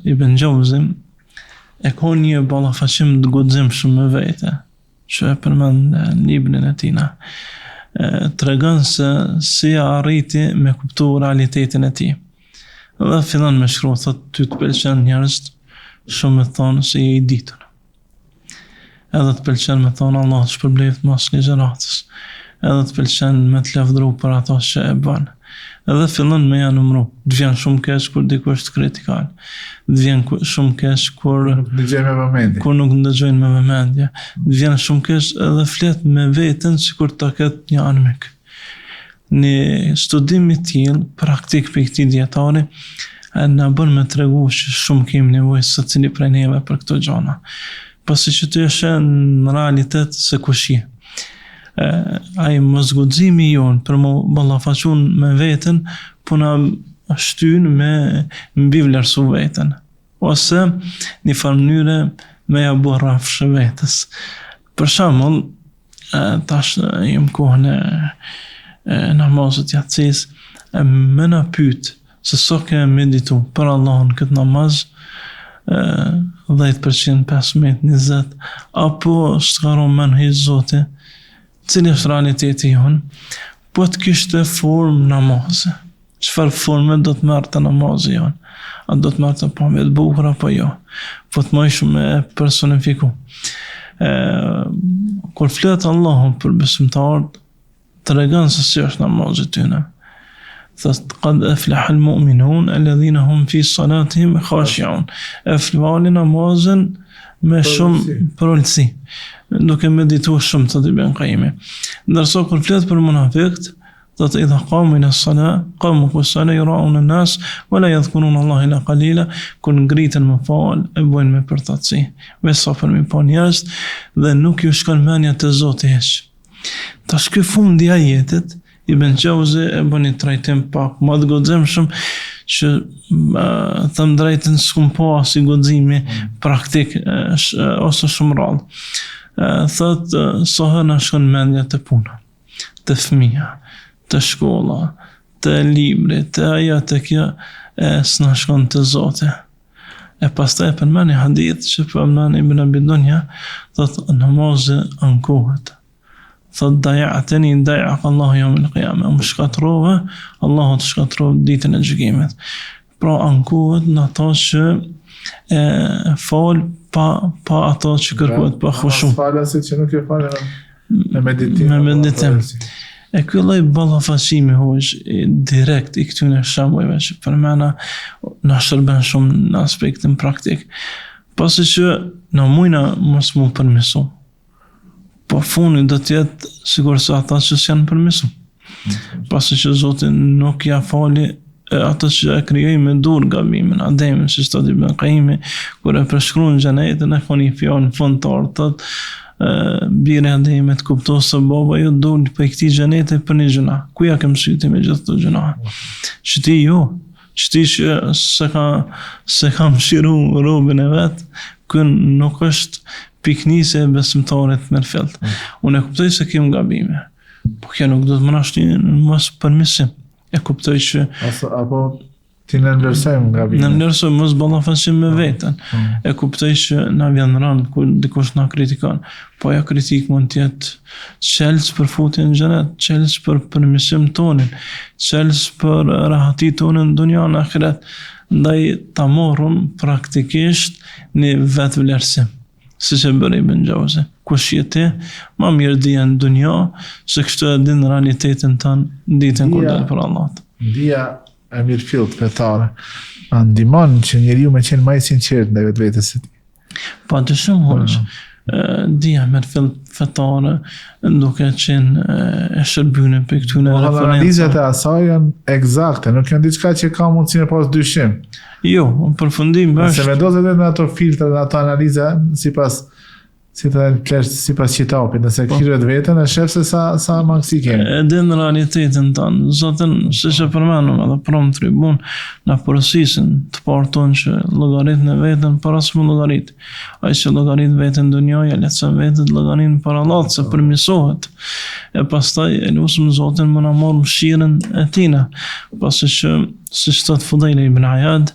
Ibn Jauzi e ka një ballafaqim të guximshëm me vete, që e përmend në librin e tij. Tregon se si arriti me kuptu realitetin e tij. Dhe fillon me shkruaj, thotë ty të pëlqen njerëz shumë me thonë se je i ditur. Edhe të pëlqen me thonë Allah të shpërbleft mas ligjëratës. Edhe të pëlqen me të lavdëru për ato që e bën. Edhe fillon me ja numëru. Të vjen shumë keq kur dikush të kritikon. Të vjen shumë keq kur nuk ndëgjojnë me vëmendje. Të vjen shumë keq edhe flet me veten sikur ta ketë një armik. Në studim i tillë, praktik për këtij dietari, na bën me tregu që shumë kemi nevojë secili prej neve për këto gjëra. Pasi që të jesh në realitet se kush je. Ai mosguximi jon për më ballafaqun me veten po na shtyn me mbi vlerësu veten, ose një farë mënyre me ja bërë rafshë vetës. Për shembull, tash jam kohën e namazit yatsis, më na pyet se so ke meditu për Allahun këtë namaz, 10%, 15%, 20%, apo shkaron menhi Zoti, cili është realiteti jonë, po të kishte formë namazi. Çfarë forme do të merrte namazi jonë? A do të merrte pa me të bukur apo jo? Po të më shumë e personifiku. Kur flet Allahu për besimtarët, tregon se si është namazi tyne. Thot qad aflaha almu'minun alladhina hum fi salatihim khashi'un. Falin namazin me shumë përolësi, duke medituar shumë të Ibn Qayyim. Ndërsa kur flet për munafiqët, thot idha qamu ila as-salah qamu kusala yura'una an-nas wa la yadhkuruna Allah illa qalila, kur ngriten më fal e bojnë me përtatësi, veçsa për mi pa njerëz dhe nuk ju shkon mendja te Zoti hiç. Tash ky fundi i ajetit Ibn Jauzi e bën një trajtim pak më të guximshëm që them drejtën s'kum pa si guximi praktik ose shumë rrallë. Thot sa herë na shkon mendja te puna, te fëmia, te shkolla, te libri, te ajo te kjo, s'na shkon te Zoti. E pastaj përmend një hadith që përmend Ibn Abi Dunya, thot namazi ankohet. Thot daja'teni daja'ak Allahu yawm al-qiyamah, më shkatrove, Allahu të shkatrove ditën e gjykimit. Pra ankohet në ato që fal pa ato që kërkohet pa khushu. Falasi që nuk e falën me meditim. Me meditim. E ky lloj ballafaqimi hoje direkt i këtyre shembujve që përmena na shërben shumë në aspektin praktik. Pasi që na mujna mos mu përmesu. Po fundi do të jetë sigur se ata që s'janë përmesu. Pasi që Zoti nuk ja fali ata që e krijoi me dur gabimin, Ademin, si thot Ibn Qayyim, kur e përshkruan xhenetin e thoni fjalën fondtar, thot biri Ademit kuptoi se baba ju dul për këtij xheneti për një gjuna. Ku ja ke mësuar me gjithë këto gjuna? Që ti jo, që ti që se ka mëshiru robën e vet, kë nuk është piknisë e besimtarit me fjalë. Unë e kuptoj se kem gabime, po kjo nuk do të më nashtin mos përmirësim. E kuptoj që apo ti në ndërsojmë gabime. Në ndërsojmë mos ballafaqim me veten. E kuptoj që na vjen rënd kur dikush na kritikon, po ajo kritik mund të jetë çelës për futjen në xhenet, çelës për përmirësim tonin, çelës për rahatit tonin në dunja në ahiret. Ndaj ta morëm praktikisht në vetë vlerësim. Si që bëri Ibn Jauzi, kush je ti, ma mirë dhja në dunja, se kështu e din realitetin tënë ditën kur dalë për Allah. Dhja e mirë fillt fetare, ndihmon që njeriu me qenë më i sinqert ndaj vetvetes së tij. Pa të shumë hoqë, dhja me fillt fetare, duke qenë e shërbyne për këtyne referenca. Analizat e asaj janë eksakte, nuk janë diçka që ka mundësi me pas dyshim. Jo, në përfundim është... Se vendosë edhe në ato filtre dhe ato analiza, sipas qitapit, nëse kirët vetën, e shef se sa mangësi kemi. E din realitetin tanë, Zotën, si që përmenëm edhe prom tribun, në përësisin të parton që logaritën e vetën për asë më logaritë. Ai që logaritë vetën dunjoja, letësën vetën logaritë për Allah, se përmisohet. E pastaj e lusëm Zotën më në morë mëshirën e tina, pasi që si shtot Fudejle ibn Ayad,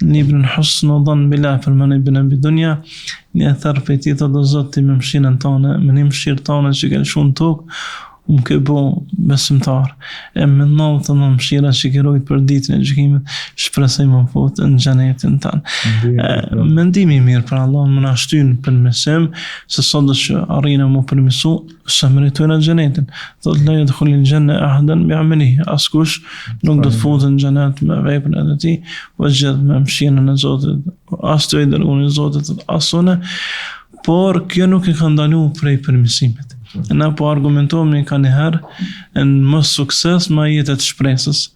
librin Husn u dhan billah për më në Ibn Abi Dunya, një e tharë për ti të do Zoti me mëshirën tane, me një mëshirë tane që ke lëshu në tokë, më ke bo besimtar. E me nëllë të në mëshira që ke rojtë për ditën e gjykimit, shpresoj më fotë në xhenetin tanë. Mendimi mirë për Allah më nashtynë për mesim, se sot dhe që arrinë më përmisu, se meritojnë në xhenetin. Thot la yadkhulul janna ahadan bi'amalihi, askush nuk do të futet në xhenet me veprën e tij, po gjithë me mëshirën e Zotit, as të dërguar i Zotit, as unë, por kjo nuk e ka ndaluar prej përmisimit. Na po argumentojmë ka një herë në mos sukses ma jetet shpresës.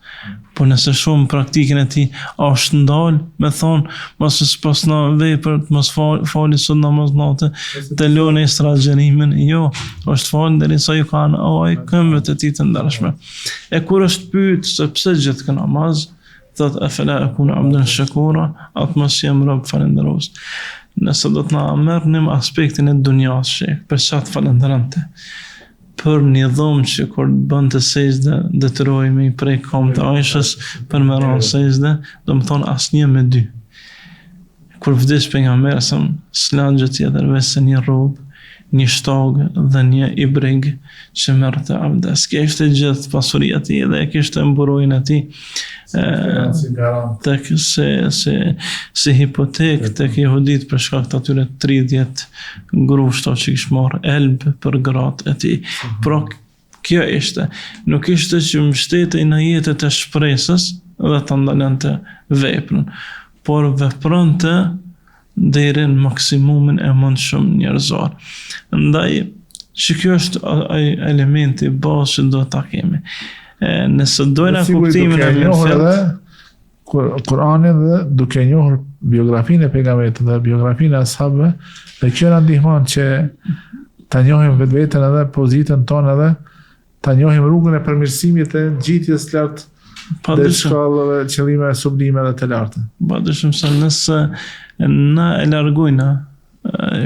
Po nëse shumë praktikën e tij është ndalë, me thonë, mos s'pas na vepër, mos fali sot namaz natë, të lënë straxherimin, jo, është falë derisa ju kanë këmbët e tij të ndershme. E kur është pyet se pse gjithë kë namaz, thot afala akunu abdan shakura, atë mos jam rob falëndërues. Nëse do të na merrnim aspektin e dunjas, për çfarë falënderante? Për një dhomë që kur bënte sejdë, detyrohemi i prej kom të Aishës për me ranë sejdë, do më thonë asnjë me dy. Kur vdes pejgamberi s'lan gjë tjetër veç se një rrobë, një shtogë dhe një ibreg që merrte abdes. Kjo ishte gjithë pasuria e tij dhe kishte mburojën e tij tek si hipotek tek jehudit për shkak të atyre 30 grushta që kishte marrë elb për gratë e tij. Pra kjo ishte, nuk ishte që mbështetej në jetët e shpresës dhe të ndalante veprën, por vepronte deri në maksimumin e mundshëm njerëzor. Ndaj, që kjo është ai elementi bazë që do ta kemi. Nëse dojna kuptimin e mirëfillt, Kur'anin dhe duke njohur biografinë e pejgamberit dhe biografinë e ashabëve, dhe kjo na ndihmon që ta njohim vetveten edhe pozitën tonë edhe ta njohim rrugën e përmirësimit e gjitjes lart dhe shkallëve, qëllime sublime dhe të larta. Padyshim se nëse na e largojna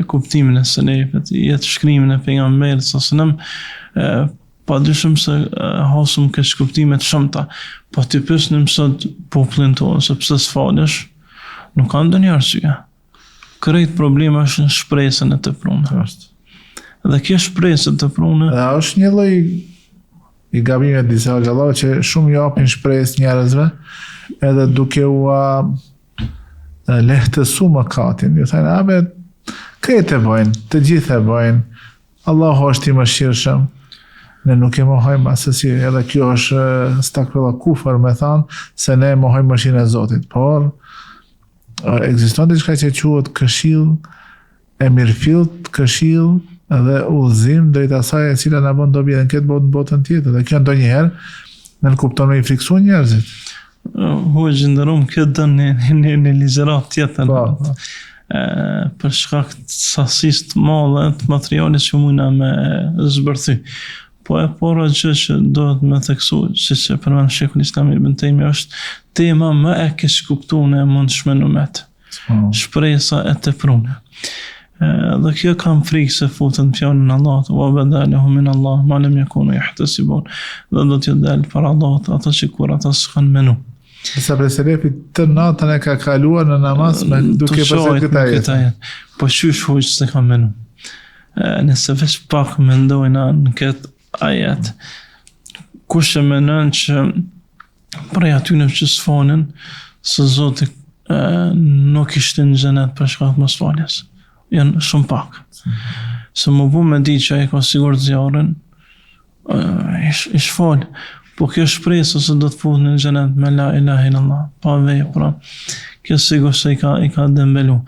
kuptimin e selefit, jetë shkrimin e pejgamberit sallallahu alajhi wasallam, padyshim se hasum këto kuptime të shumta. Po ti pyesnim sot popullin tonë se pse s'falesh, nuk ka ndonjë arsye. Krejt problemi është në shpresën e të prunë. Dhe kjo shpresë të prunë është një lloj i gabimet disa xhallahu që shumë japin shpresë njerëzve, edhe duke u lehtësu mëkatin. Ju thënë, abe, këtë e bëjnë, të gjithë e bëjnë, Allahu është i mëshirshëm, ne nuk e mohojmë asësi, edhe kjo është stakvela kufër me thanë, se ne mohojmë mëshirën e Zotit, por ekziston diçka që quhet këshill e mirëfillt, këshill dhe udhëzim drejt asaj e cila na bën dobi edhe në këtë botë, në botën tjetër. Dhe kjo ndonjëherë ne kupton me i friksu njerëzit. Hoxhë ndërum këtë në ligjërat tjetër. Për shkak të sasisë të madhe të materialit që mundna me zbërthy. Po e para gjë që dohet me theksu, siç e përmend Sheikhul Islam Ibn Taymija, është tema më e keq kuptuar e mundshme në umet. Shpresa e tepruar. Dhe kjo kam frikë se futën fjalën e Allahut, wa badalahum min Allah ma lam yakunu yahtasibun. Dhe do t'ju dalë para Allahut ata që kur ata s'kan menu. Disa prej selefit të natën e ka kaluar në namaz me duke përsërit këtë ajet. Po qysh hoq se ka menu. Nëse veç pak mendojna në këtë ajet, kush e menon që prej atyre që s'fonin, se Zoti nuk ishte në xhenet për shkak të mosfaljes. Janë shumë pak. Se më bu me di që ai ka sigur zjarën, ish falë. Po kjo shpresë se do të futet në xhenet me la ilaha illallah, pa vepra, kjo sigur se i ka dembelu.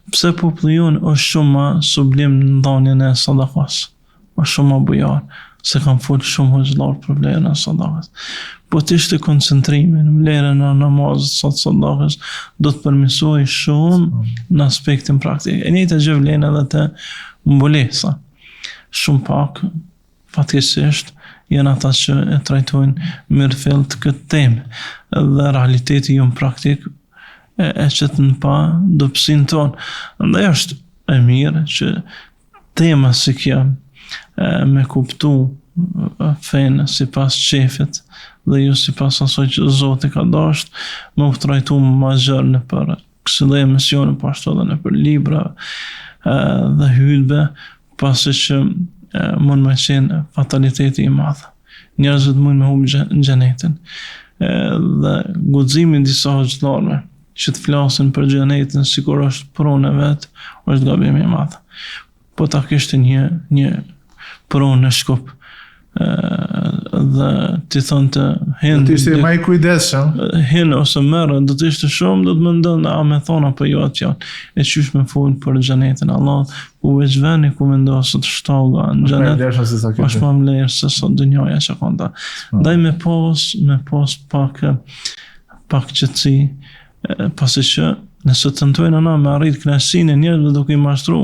Pse populli jon është shumë ma sublim në dhënien e sadakas, është shumë ma bujar, se kam folë shumë hoxhallar për vlerën e sadakas. Po të ishte koncentrimi në vlerën e namazit sot sadakas, do të përmirësoj shumë në aspektin praktik. E njëjta gjë vlen edhe te mbulesa. Shumë pak, fatkeqësisht, janë ata që e trajtojnë mirëfillt këtë temë. Dhe realiteti jonë praktik e qëtën pa dobësinë tonë. Ndaj është e mirë që tema si kjo me kuptu fenë si pas qefit dhe ju si pas asoj që Zoti ka dasht, me u trajtu më gjërë në për kësë dhe emisione, po ashtu edhe në për libra dhe hylbe, pasi që mund me qenë fataliteti i madhë. Njerëzit mund me humbë në xhenetin. Dhe guximin disa hoxhallarëve që të flasin për xhenetin sikur është pronë vetë, është gabim i madh. Po ta kishte një pronë në shkup dhe ti thonte Ti ishte më i kujdesshëm. hin ose merr, do të ishte shumë, do të mendon a me thon apo jo atë fjalë. E qysh me fol për xhenetin Allah, ku veç veni ku mendos të shtoga në xhenet. Është më vlerë se sot dënjaja që konta. Ndaj me pos pak qetësi, pasi që nëse tentojnë ana me arrit kënaqësinë e njerëzve duke i mashtru,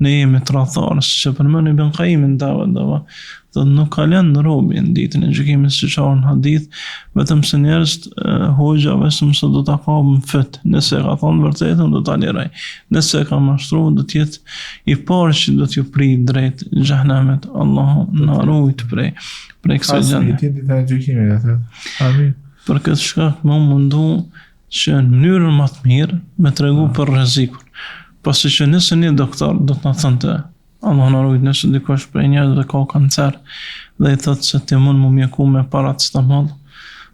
ne jemi tradhtarë, siç e përmend Ibn Qayyim në do nuk ka lënë robi në ditën e gjykimit siç ka në hadith, vetëm se njerëzit hoxha vetëm se do ta kapën fyt, nëse ka thonë vërtetën do ta liroj. Nëse ka mashtruar do të jetë i parë që do t'ju prit drejt xhehenemit. Allahu na ruaj prej kësaj gjëje. Ditën e gjykimit atë. Amin. Për këtë shkak më mundu që në mënyrën më të mirë me tregu për rrezikun. Pasi që nëse një doktor do të na thonte, Allah na ruaj, nëse dikush prej njerëzve ka kancer dhe i thotë se ti mund më mjeku me paracetamol,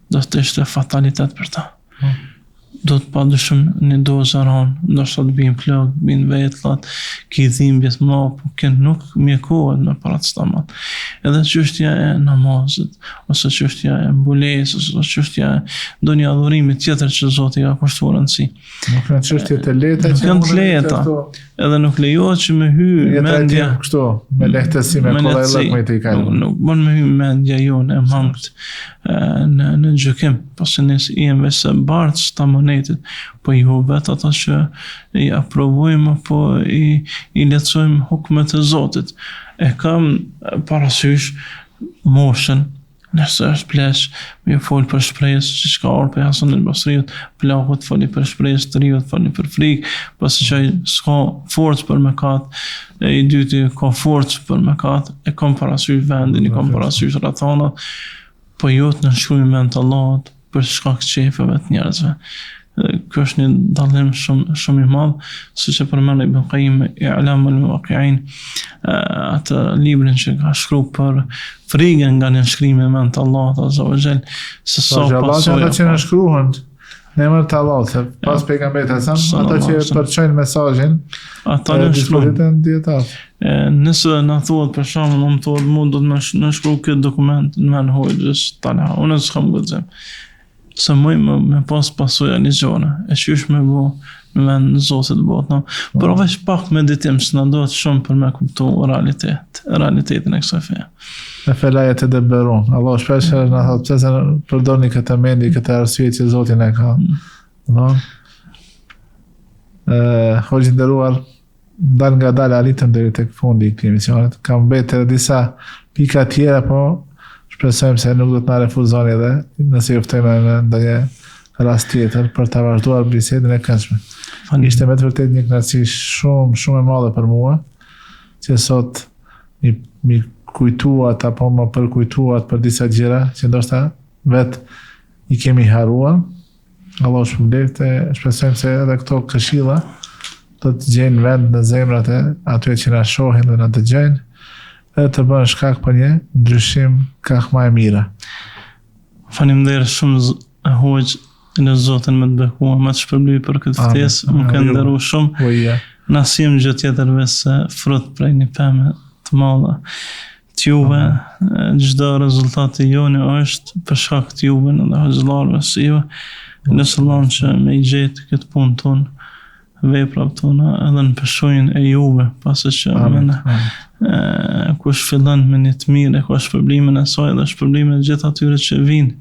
do të ishte fatalitet për ta. Do të padyshim një dozë ranë, ndoshta të bijnë plagë, bijnë vetullat, ki dhimbje të mëdha, po që nuk mjekohet me paracetamol. Edhe çështja e namazit, ose çështja e mbulesës, ose çështja e ndonjë adhurimi tjetër që Zoti ka kushtuar rëndësi. Nuk janë çështje të lehta Nuk janë të lehta. Edhe nuk lejohet që me hy mendja kështu, me lehtësi, me kollajllëk me të kalon. Nuk bën me hy mendja jonë e mangët në gjykim, pasi nëse i jemi se bartës të monetit, po ju vetë ata që i aprovojmë apo i lexojmë hukmet e Zotit. E kam parasysh moshën, nëse është pleq, me fol për shpresë, që ka orë për Hasan al-Basriut, plakut foli për shpresë, të riut foli për frikë, pasi që s'ka forcë për mëkat, i dyti ka forcë për mëkat, e kam parasysh vendin, i kam parasysh rrethanat, po jo të nënshkrujmë të Allahut për shkak qefeve të njerëzve. Ky është një dallim shumë i madh, siç e përmend Ibn Qayyim I'lam al-Muwaqqi'in, atë librin që ka shkruar për frikën nga nënshkrimi me të Allahut Azza wa Jall, se sa pasojë ata që nënshkruhen në emër të Allahut, pas pejgamberit ata që përçojnë mesazhin, ata nënshkruhen dietar. Nëse na thuhet për shembull, më thuhet mund do të nënshkruaj këtë dokument në men hoxhës tala, unë s'kam guxim. Se me pas pasoja ligjore, e qysh me bo me vend Zotit botën. Por veç pak meditim që na dohet shumë për me kuptu realitetin e kësaj feje. E felajet e dëbërun. Allah shpesher në thotë, pse përdorni këtë mendi, këtë arsye që Zotin e ka. Hoxhë nderuar, dal nga dal alitëm deri tek fundi i këtij emisionit. Kam mbetur disa pika tjera, po shpresojmë se nuk do të na refuzoni edhe nëse ju ftojmë në ndonjë rast tjetër për ta vazhduar bisedën e këndshme. Ishte me të vërtet një kënaqësi shumë e madhe për mua, që sot mi kujtuat apo më përkujtuat për disa gjëra që ndoshta vetë i kemi haruar. Allah shpëlbeft, shpresojmë se edhe këto këshilla do të gjejnë vend në zemrat e atyre që na shohin dhe na dëgjojnë, edhe të bën shkak për një ndryshim kaq më e mira. Faleminderit shumë hoxh në Zotin më të bekuar, më të shpërblyj për këtë ftesë, më ka nderuar shumë. Na sim gjë tjetër veçse frut prej një pemë të madhe. Juve, çdo rezultati joni është për shkak të juve dhe hoxhallarëve si ju. Nëse Allah që me i gjetë këtë punë tonë, veprat tona edhe në peshojnë e juve, pasi që kush fillon me një të mirë, ka shpërblimin e saj dhe shpërblimin e gjithë atyre që vinë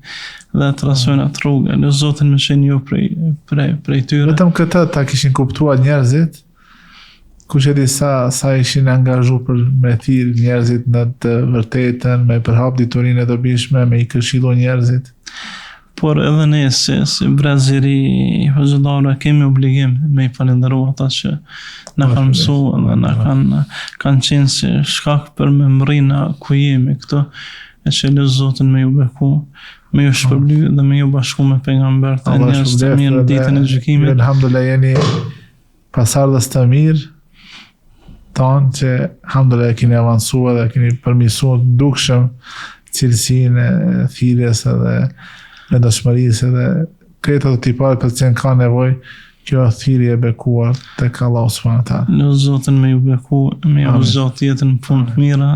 dhe të trasojnë atë rrugë. Në Zotin më qenë ju prej tyre. Vetëm këtë ta kishin kuptuar njerëzit, kush e di sa ishin angazhu për me thirr njerëzit në të vërtetën, me përhap diturinë e dobishme, me i këshillu njerëzit. Por edhe ne si braziri hoxhallarë kemi obligim me i falenderu ata që na kanë mësuar dhe na kanë qenë si shkak për me mrina ku jemi këto, e që lë Zotin me ju beku, me ju shpërbly dhe me ju bashku me pejgambert e njerëz të mirë në ditën e gjykimit. Elhamdulillah jeni pasardhës të mirë tonë që alhamdulillah keni avancuar dhe keni përmirësuar dukshëm cilësinë e thirrjes edhe në dëshmërisë dhe kretë të tipare për që ka nevoj, kjo thirrje e bekuar tek Allahu subhanahu wa taala. Në Zotin me ju beku, me ju zot jetën në punë të mira.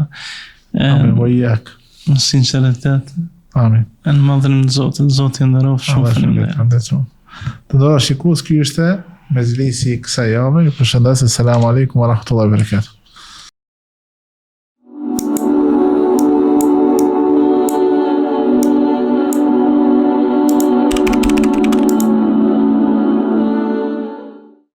Amin, vojak. në sinqeritet, Amin. e në madhërim të Zotit. Zoti ju nderoft, shumë faleminderit. Të ndora shikues, ky ishte mezhlisi i kësaj jave. Ju përshëndes, selam aleikum wa rahmatullahi wa barakatuh.